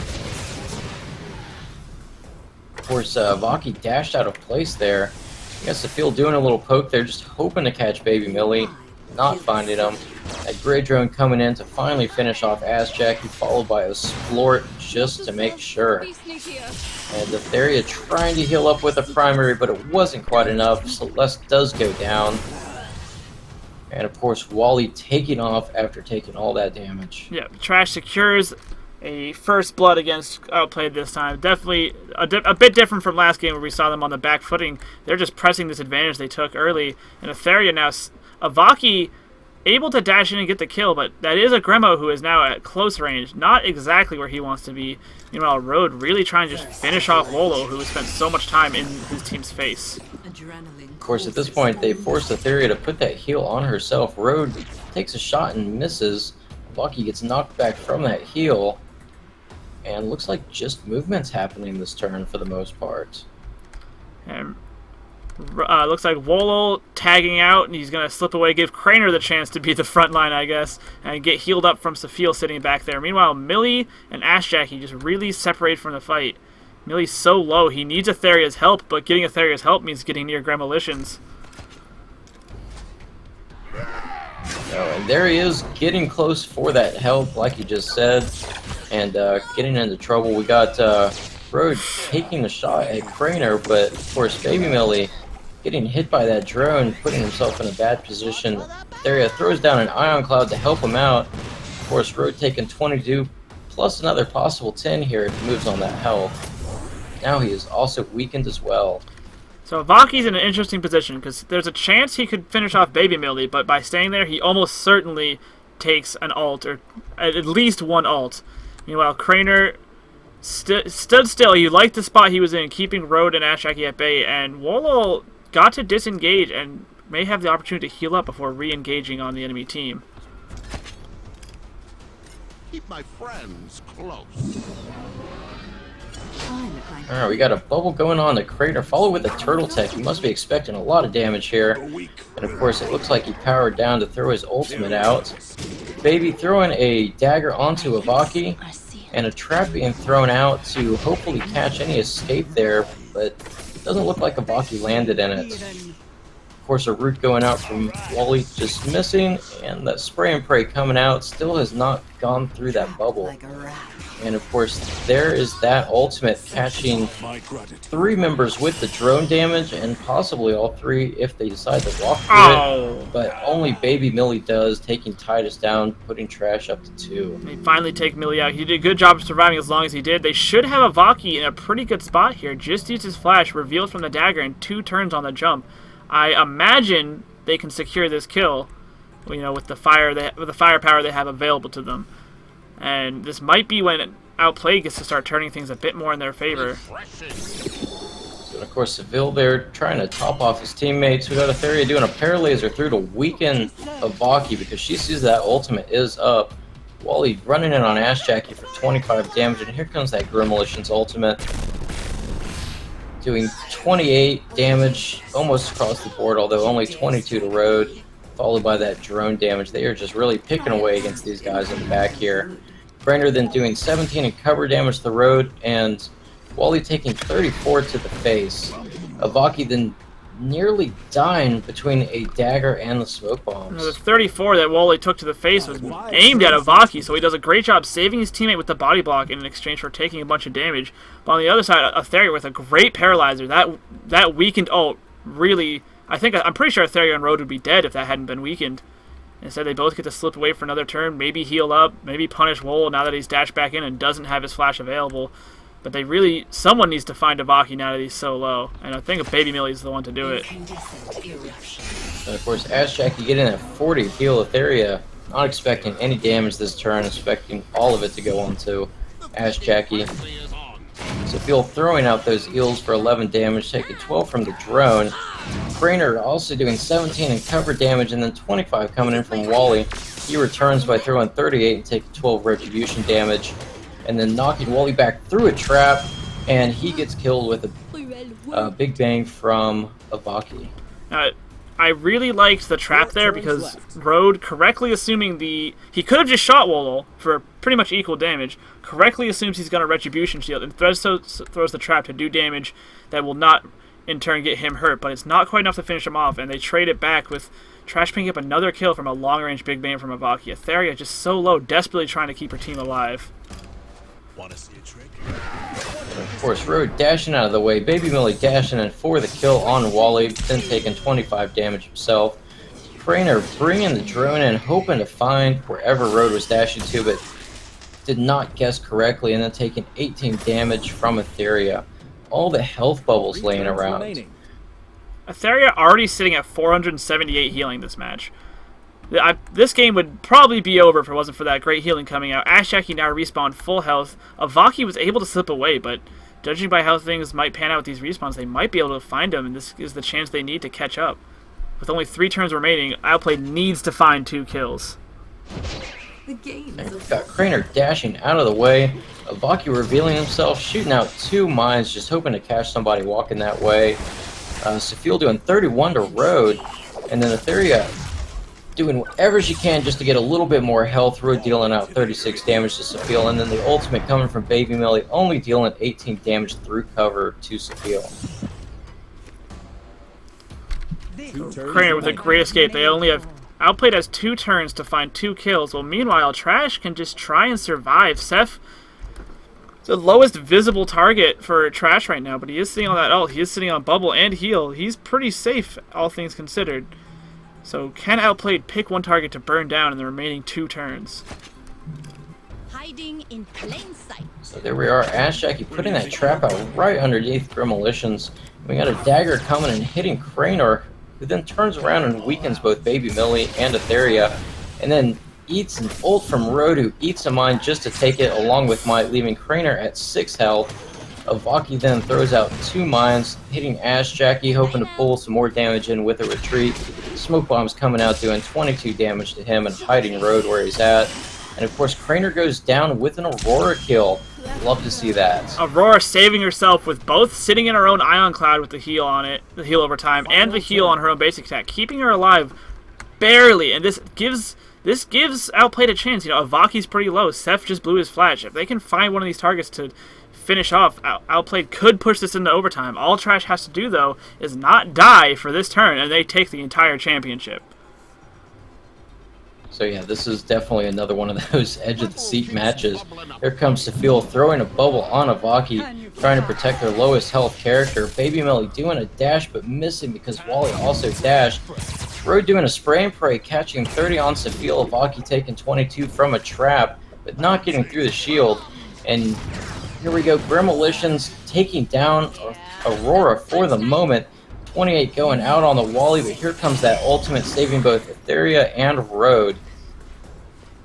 Of course, Vaki dashed out of place there. I guess the field doing a little poke there, just hoping to catch Baby Millie, not finding him. That Grey Drone coming in to finally finish off Ass Jackie, followed by a Splort just to make sure. And Etheria trying to heal up with a primary, but it wasn't quite enough. Celeste does go down. And of course, Wally taking off after taking all that damage. Yeah, Trash secures a first blood against Outplayed this time. Definitely a bit different from last game where we saw them on the back footing. They're just pressing this advantage they took early. And Etheria now, Avaki able to dash in and get the kill, but that is a Gremo who is now at close range. Not exactly where he wants to be. Meanwhile, Road really trying to just finish off Wolo, who has spent so much time in his team's face. Of course, at this point, they forced Etheria to put that heal on herself. Road takes a shot and misses. Avaki gets knocked back from that heal. And looks like just movement's happening this turn for the most part. And looks like Wolo tagging out, and he's going to slip away, give Craner the chance to be the front line, I guess, and get healed up from Safiel sitting back there. Meanwhile, Millie and Ash Jackie just really separate from the fight. Millie's so low, he needs Etheria's help, but getting Etheria's help means getting near Gremolitions. And there he is, getting close for that help, like he just said, and getting into trouble. We got Road taking the shot at Craner, but of course Baby Millie getting hit by that drone, putting himself in a bad position. Etheria throws down an Ion Cloud to help him out. Of course, Road taking 22, plus another possible 10 here if he moves on that health. Now he is also weakened as well. So Vaki's in an interesting position because there's a chance he could finish off Baby Millie, but by staying there, he almost certainly takes an ult, or at least one ult. Meanwhile, Craner stood still. He liked the spot he was in, keeping Road and Ash Jackie at bay, and Wolo got to disengage and may have the opportunity to heal up before re-engaging on the enemy team. Keep my friends close. Alright, we got a bubble going on to Crater, followed with a Turtle Tech. He must be expecting a lot of damage here. And of course, it looks like he powered down to throw his ultimate out. Baby throwing a dagger onto Avaki, and a trap being thrown out to hopefully catch any escape there, but it doesn't look like Avaki landed in it. Of course, a root going out from Wally just missing, and that spray and pray coming out still has not gone through that bubble. And of course, there is that ultimate catching 3 members with the drone damage, and possibly all 3 if they decide to walk through it. But only Baby Millie does, taking Titus down, putting Trash up to 2. They finally take Millie out. He did a good job of surviving as long as he did. They should have Avaki in a pretty good spot here. Just used his flash, revealed from the dagger, and 2 turns on the jump. I imagine they can secure this kill, you know, with the firepower they have available to them. And this might be when Outplayed gets to start turning things a bit more in their favor. So of course, Seville there trying to top off his teammates. We got Etheria doing a Paralaser through to weaken Avaki because she sees that ultimate is up. Wally running in on Ash Jackie for 25 damage, and here comes that Gremolition's ultimate. Doing 28 damage almost across the board, although only 22 to Road, followed by that drone damage. They are just really picking away against these guys in the back here. Brander then doing 17 in cover damage to the Road, and Wally taking 34 to the face. Avaki then nearly dying between a dagger and the smoke bombs. The 34 that Wally took to the face was aimed at Avaki, so he does a great job saving his teammate with the body block in exchange for taking a bunch of damage. But on the other side, Etheria with a great paralyzer. That weakened ult really... I'm pretty sure Etheria and Road would be dead if that hadn't been weakened. Instead, they both get to slip away for another turn, maybe heal up, maybe punish Wolo now that he's dashed back in and doesn't have his flash available. But someone needs to find Avaki now that he's so low. And I think Baby Millie is the one to do it. And of course, Ash Jackie getting at 40 to heal Etheria. Not expecting any damage this turn, expecting all of it to go on to Ash Jackie. Sophia throwing out those eels for 11 damage, taking 12 from the drone. Craner also doing 17 in cover damage, and then 25 coming in from Wally. He returns by throwing 38 and taking 12 retribution damage, and then knocking Wally back through a trap, and he gets killed with a big bang from Avaki. I really liked the trap there because Road, correctly assuming he could have just shot Wolol for pretty much equal damage, correctly assumes he's going to Retribution Shield and throws the trap to do damage that will not in turn get him hurt, but it's not quite enough to finish him off, and they trade it back with Trash picking up another kill from a long-range Big Bang from Avaki. Etheria just so low, desperately trying to keep her team alive. Want to see a trick? Of course, Road dashing out of the way, Baby Millie dashing in for the kill on Wally, then taking 25 damage himself. Craner bringing the drone in, hoping to find wherever Road was dashing to, but did not guess correctly, and then taking 18 damage from Etheria. All the health bubbles laying around. Etheria already sitting at 478 healing this match. This game would probably be over if it wasn't for that great healing coming out. Ash Jackie now respawned full health. Avaki was able to slip away, but judging by how things might pan out with these respawns, they might be able to find him, and this is the chance they need to catch up. With only 3 turns remaining, Outplayed needs to find 2 kills. The game And is we've got Craner dashing out of the way. Avaki revealing himself, shooting out 2 mines, just hoping to catch somebody walking that way. Sophia doing 31 to Road, and then Etheria doing whatever she can just to get a little bit more health. Road dealing out 36 damage to Sophia, and then the ultimate coming from Baby Millie, only dealing 18 damage through cover to Sophia. Craner with a great escape. They only have Outplayed has 2 turns to find 2 kills, while meanwhile Trash can just try and survive. Seth, the lowest visible target for Trash right now, but he is sitting on that ult. He is sitting on bubble and heal. He's pretty safe, all things considered. So can Outplayed pick one target to burn down in the remaining 2 turns? Hiding in plain sight. So there we are, Ash Jackie putting that trap out right underneath Gremolitions. We got a dagger coming and hitting Craner, who then turns around and weakens both Baby Millie and Etheria, and then eats an ult from Road, who eats a mine just to take it, along with Might, leaving Craner at 6 health. Avaki then throws out 2 mines, hitting Ash Jackie, hoping to pull some more damage in with a retreat. Smoke bombs coming out, doing 22 damage to him and hiding Road where he's at. And of course, Craner goes down with an Aurora kill. Love to see that. Aurora saving herself with both sitting in her own Ion Cloud with the heal on it, the heal over time, and the heal on her own basic attack, keeping her alive barely. And this gives Outplayed a chance. You know, Avaki's pretty low. Seth just blew his flash. If they can find one of these targets to finish off, Outplayed could push this into overtime. All Trash has to do, though, is not die for this turn, and they take the entire championship. So yeah, this is definitely another one of those edge-of-the-seat matches. Here comes Sophia throwing a bubble on Avaki, trying to protect their lowest health character. Baby Millie doing a dash, but missing because Wally also dashed. Road doing a spray and pray, catching 30 on Sophia. Avaki taking 22 from a trap, but not getting through the shield. And here we go, Gremolitions taking down Aurora for the moment. 28 going out on the Wally, but here comes that ultimate, saving both Etheria and Road.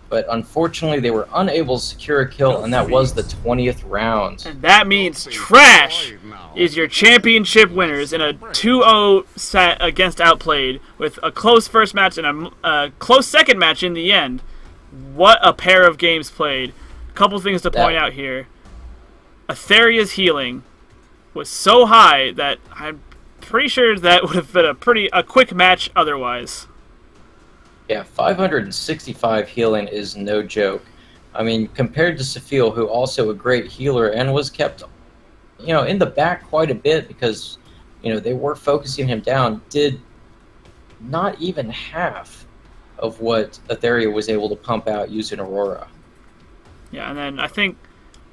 But unfortunately, they were unable to secure a kill, and that was the 20th round. And that means Trash is your championship winners in a 2-0 set against Outplayed, with a close first match and a close second match in the end. What a pair of games played. A couple things to point out here. Etheria's healing was so high that I'm pretty sure that would have been a quick match otherwise. Yeah, 565 healing is no joke. I mean, compared to Sophia, who also a great healer and was kept, in the back quite a bit because, they were focusing him down, did not even half of what Etheria was able to pump out using Aurora. Yeah, and then I think,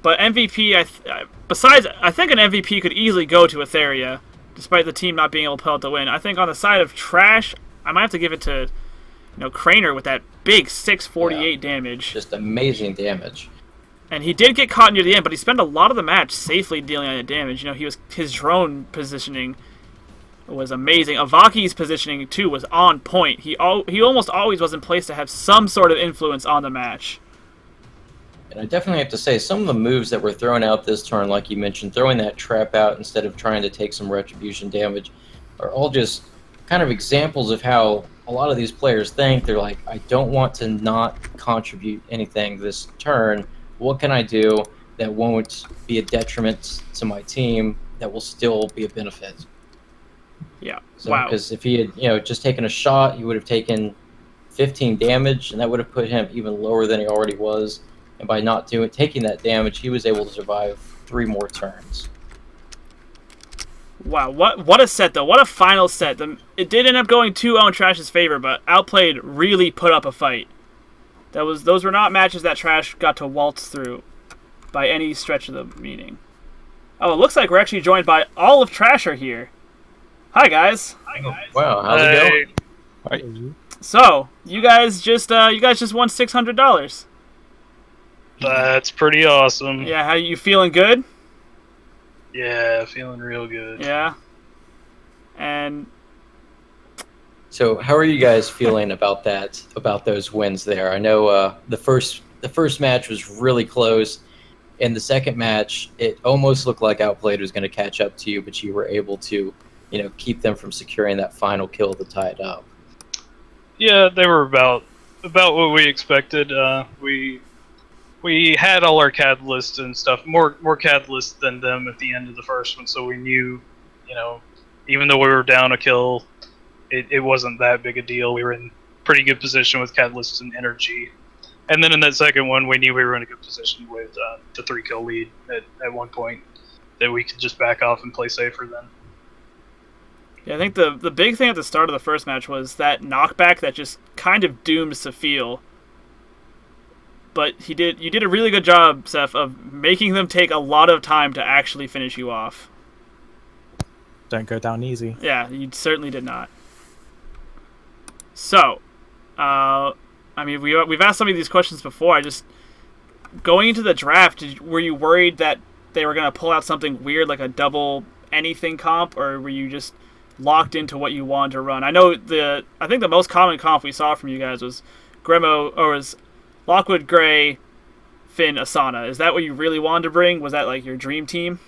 but MVP, I think an MVP could easily go to Etheria, despite the team not being able to pull out the win. I think on the side of Trash, I might have to give it to Craner with that big 648 damage. Just amazing damage. And he did get caught near the end, but he spent a lot of the match safely dealing on that damage. His drone positioning was amazing. Avaki's positioning too was on point. He almost always was in place to have some sort of influence on the match. And I definitely have to say, some of the moves that were thrown out this turn, like you mentioned, throwing that trap out instead of trying to take some retribution damage, are all just kind of examples of how a lot of these players think. They're like, I don't want to not contribute anything this turn. What can I do that won't be a detriment to my team, that will still be a benefit? Yeah. So, Wow. because if he had, just taken a shot, he would have taken 15 damage, and that would have put him even lower than he already was. And by not taking that damage, he was able to survive 3 more turns. Wow, what a set though! What a final set. It did end up going 2-0 in Trash's favor, but Outplayed really put up a fight. Those were not matches that Trash got to waltz through by any stretch of the meaning. Oh, it looks like we're actually joined by all of Trash are here. Hi guys. Wow, how's it Hi. going? So you guys just won $600. That's pretty awesome. Yeah, how you feeling? Good. Yeah, feeling real good. Yeah. And So, how are you guys feeling about that? About those wins there? I know the first match was really close. In the second match, it almost looked like Outplayed was going to catch up to you, but you were able to, keep them from securing that final kill to tie it up. Yeah, they were about what we expected. We had all our catalysts and stuff, more catalysts than them at the end of the first one, so we knew, even though we were down a kill, it wasn't that big a deal. We were in pretty good position with catalysts and energy. And then in that second one, we knew we were in a good position with the 3-kill lead at one point, that we could just back off and play safer then. yeah, I think the big thing at the start of the first match was that knockback that just kind of doomed Safil. But you did a really good job, Seth, of making them take a lot of time to actually finish you off. Don't go down easy. Yeah, you certainly did not. So, we've asked some of these questions before. Going into the draft, were you worried that they were going to pull out something weird like a double anything comp, or were you just locked into what you wanted to run? I think the most common comp we saw from you guys was was Lockwood, Gray, Finn, Asana. Is that what you really wanted to bring? Was that like your dream team?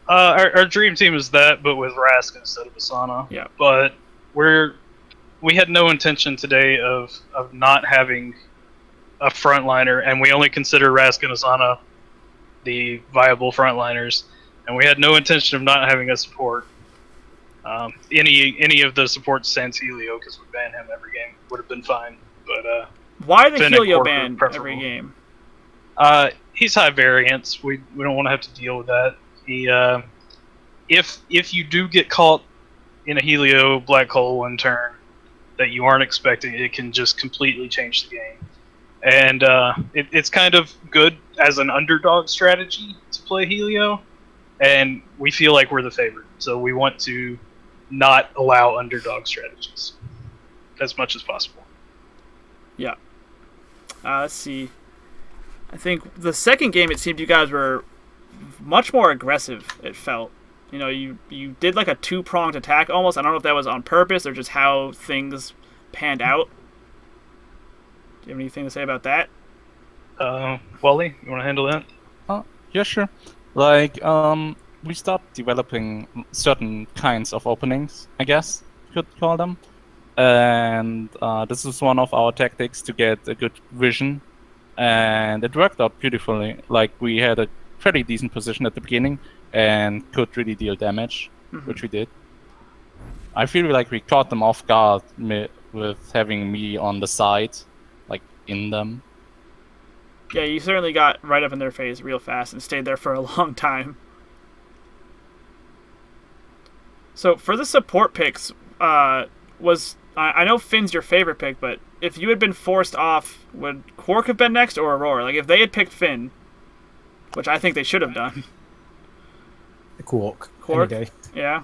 Our dream team is that, but with Rask instead of Asana. Yeah. But we had no intention today of not having a frontliner, and we only consider Rask and Asana the viable frontliners, and we had no intention of not having a support. Any of the supports sans Helio, because we ban him every game, would have been fine. But why the Finn Helio and Cork ban are every preferable. game? He's high variance. We don't want to have to deal with that. If you do get caught in a Helio black hole one turn that you aren't expecting, it can just completely change the game. And it's kind of good as an underdog strategy to play Helio, and we feel like we're the favorite, so we want to not allow underdog strategies as much as possible. Yeah. Let's see. I think the second game, it seemed you guys were much more aggressive, it felt. You did like a 2-pronged attack almost. I don't know if that was on purpose or just how things panned out. Do you have anything to say about that? Wally, you want to handle that? Yeah, sure. Like, we stopped developing certain kinds of openings, I guess you could call them. And this is one of our tactics to get a good vision. And it worked out beautifully. Like, we had a pretty decent position at the beginning and could really deal damage, which we did. I feel like we caught them off guard with having me on the side, like in them. Yeah, you certainly got right up in their face real fast and stayed there for a long time. So for the support picks, I know Finn's your favorite pick, but if you had been forced off, would Quark have been next or Aurora? Like if they had picked Finn, which I think they should have done. Quark. Quark? Any day. Yeah.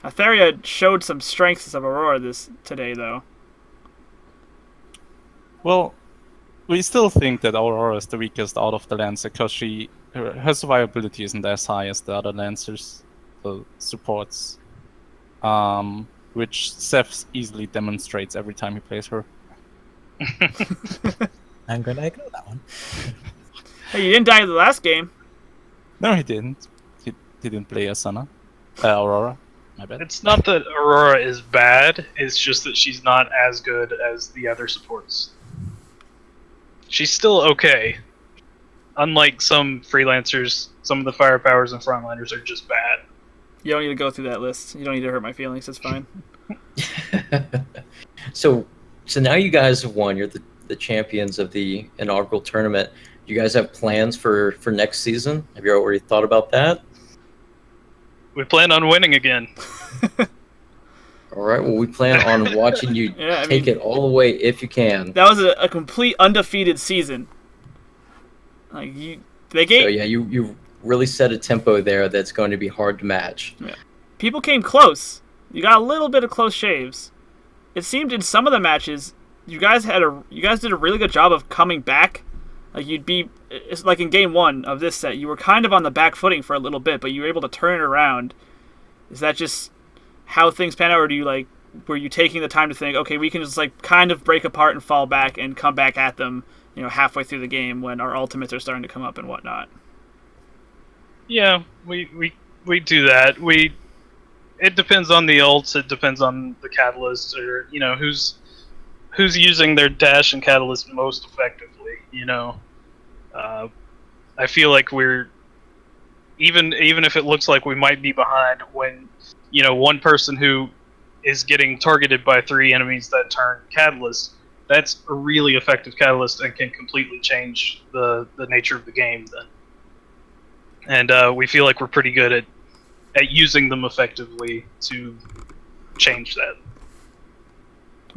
Atheria showed some strengths of Aurora today, though. Well, we still think that Aurora is the weakest out of the Lancer because her survivability isn't as high as the other Lancers, the supports, which Seth easily demonstrates every time he plays her. I'm going to ignore that one. Hey, you didn't die in the last game. No, he didn't. He didn't play Asana. Aurora. My bad. It's not that Aurora is bad, it's just that she's not as good as the other supports. She's still okay. Unlike some freelancers, some of the firepowers and frontliners are just bad. You don't need to go through that list. You don't need to hurt my feelings. It's fine. So now you guys have won. You're the champions of the inaugural tournament. Do you guys have plans for next season? Have you already thought about that? We plan on winning again. All right. Well, we plan on watching you take it all the way if you can. That was a complete undefeated season. Like they gave. So yeah, you really set a tempo there that's going to be hard to match. Yeah. People came close. You got a little bit of close shaves. It seemed in some of the matches, you guys did a really good job of coming back. Like it's like in game 1 of this set, you were kind of on the back footing for a little bit, but you were able to turn it around. Is that just how things pan out, or were you taking the time to think, okay, we can just like kind of break apart and fall back and come back at them, halfway through the game when our ultimates are starting to come up and whatnot? Yeah, we do that. It depends on the ults. It depends on the catalyst, or who's using their dash and catalyst most effectively. I feel like we're even if it looks like we might be behind when one person who is getting targeted by 3 enemies that turn catalyst. That's a really effective catalyst and can completely change the nature of the game then. And we feel like we're pretty good at using them effectively to change that.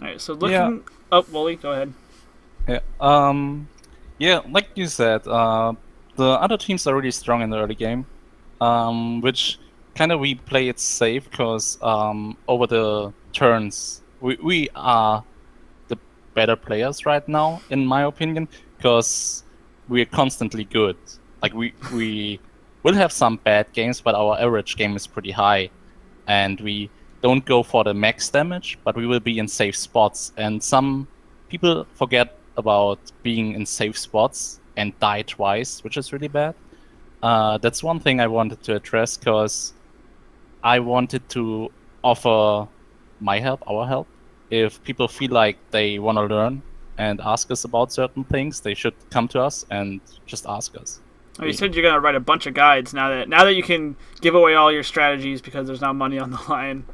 Alright, so looking... Oh, Wooly, go ahead. Yeah, like you said, the other teams are really strong in the early game, which kind of we play it safe because over the turns, we are the better players right now, in my opinion, because we're constantly good. Like we will have some bad games, but our average game is pretty high, and we don't go for the max damage, but we will be in safe spots. And some people forget about being in safe spots and die twice, which is really bad. That's one thing I wanted to address, because I wanted to offer my help, our help. If people feel like they want to learn and ask us about certain things, they should come to us and just ask us. Oh, you said you're gonna write a bunch of guides now that you can give away all your strategies because there's not money on the line.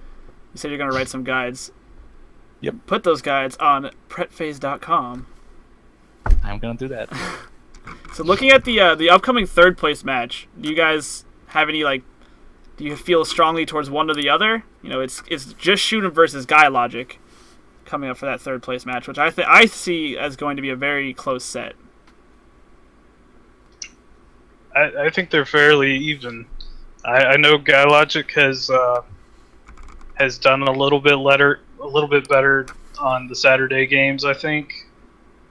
You said you're gonna write some guides. Yep. Put those guides on pretphase.com. I'm gonna do that. So looking at the upcoming 3rd place match, do you guys have any do you feel strongly towards one or the other? It's just Shoot 'em versus Guy Logic coming up for that 3rd place match, which I see as going to be a very close set. I think they're fairly even. I know Guy Logic has done a little bit better on the Saturday games, I think.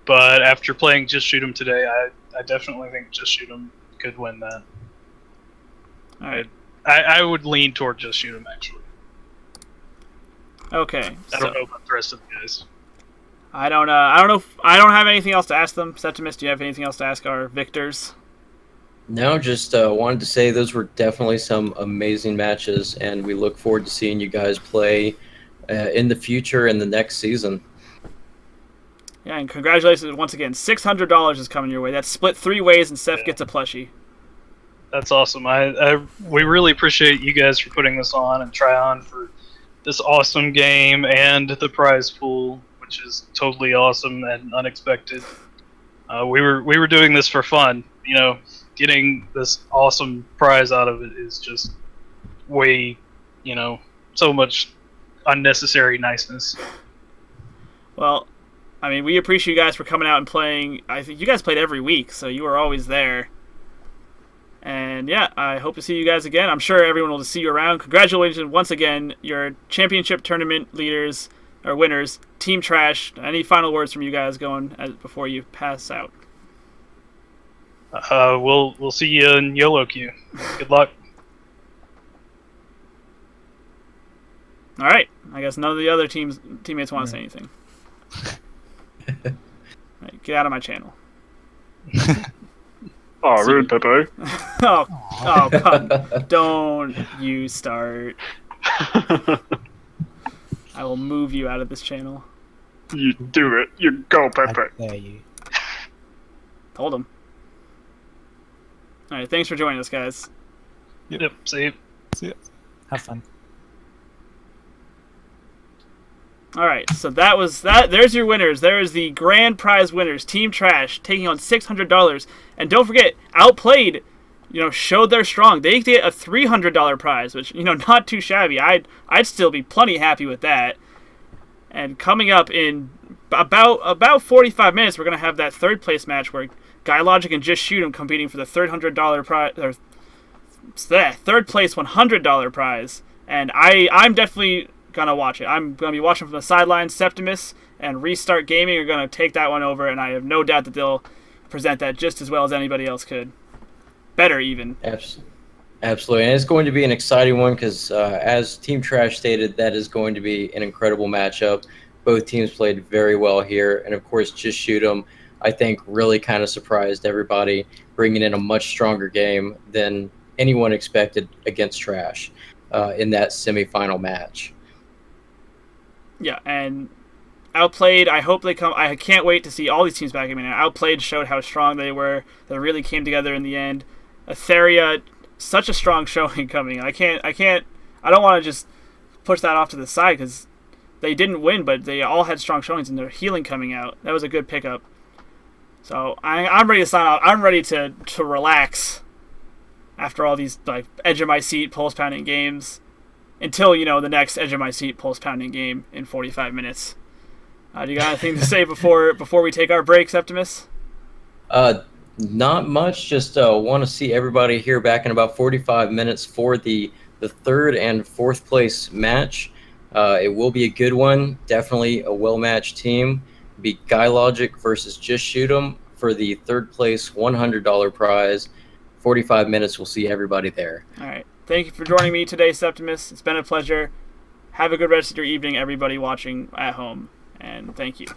But after playing Just Shoot 'em today, I definitely think Just Shoot 'em could win that. All right. I would lean toward Just Shoot 'em, actually. Okay. I don't know about the rest of the guys. I don't know. I don't have anything else to ask them. Septimus, do you have anything else to ask our victors? No, just wanted to say those were definitely some amazing matches, and we look forward to seeing you guys play in the future in the next season. Yeah, and congratulations once again. $600 is coming your way. That's split 3 ways, and Seth gets a plushie. That's awesome. We really appreciate you guys for putting this on and try on for this awesome game and the prize pool, which is totally awesome and unexpected. We were doing this for fun. Getting this awesome prize out of it is just way, so much unnecessary niceness. Well, I mean, we appreciate you guys for coming out and playing. I think you guys played every week, so you were always there. And yeah, I hope to see you guys again. I'm sure everyone will see you around. Congratulations once again, your championship tournament leaders or winners, Team Trash. Any final words from you guys before you pass out? We'll see you in YOLO queue. Good luck. All right. I guess none of the other teammates want to say anything. All right, get out of my channel. Oh, rude, Pepe. oh, come. Don't you start. I will move you out of this channel. You do it. You go, Pepe. I dare you. Told him. Alright, thanks for joining us, guys. Yep. See you. See ya. Have fun. Alright, so that was that. There's your winners. There is the grand prize winners. Team Trash taking on $600. And don't forget, Outplayed, showed they're strong. They get a $300 prize, which, not too shabby. I'd still be plenty happy with that. And coming up in about 45 minutes, we're going to have that third place match where Guy Logic and Just Shoot 'em competing for the $300 prize, or third place $100 prize. And I'm definitely gonna watch it. I'm gonna be watching from the sidelines. Septimus and Restart Gaming are gonna take that one over, and I have no doubt that they'll present that just as well as anybody else could. Better even. Absolutely, and it's going to be an exciting one because, as Team Trash stated, that is going to be an incredible matchup. Both teams played very well here, and of course, Just Shoot 'em, I think, really kind of surprised everybody, bringing in a much stronger game than anyone expected against Trash in that semifinal match. Yeah, and Outplayed, I hope they come. I can't wait to see all these teams back. I mean, Outplayed showed how strong they were. They really came together in the end. Etheria, such a strong showing coming. I don't want to just push that off to the side because they didn't win, but they all had strong showings, and their healing coming out. That was a good pickup. So I'm ready to sign off. I'm ready to relax after all these edge of my seat pulse pounding games until the next edge of my seat pulse pounding game in 45 minutes. Do you got anything to say before we take our break, Septimus? Not much. Just want to see everybody here back in about 45 minutes for the third and fourth place match. It will be a good one. Definitely a well-matched team. It'll be Guy Logic versus Just Shoot 'em for the third place $100 prize. 45 minutes. We'll see everybody there. All right. Thank you for joining me today, Septimus. It's been a pleasure. Have a good rest of your evening, everybody watching at home, and thank you.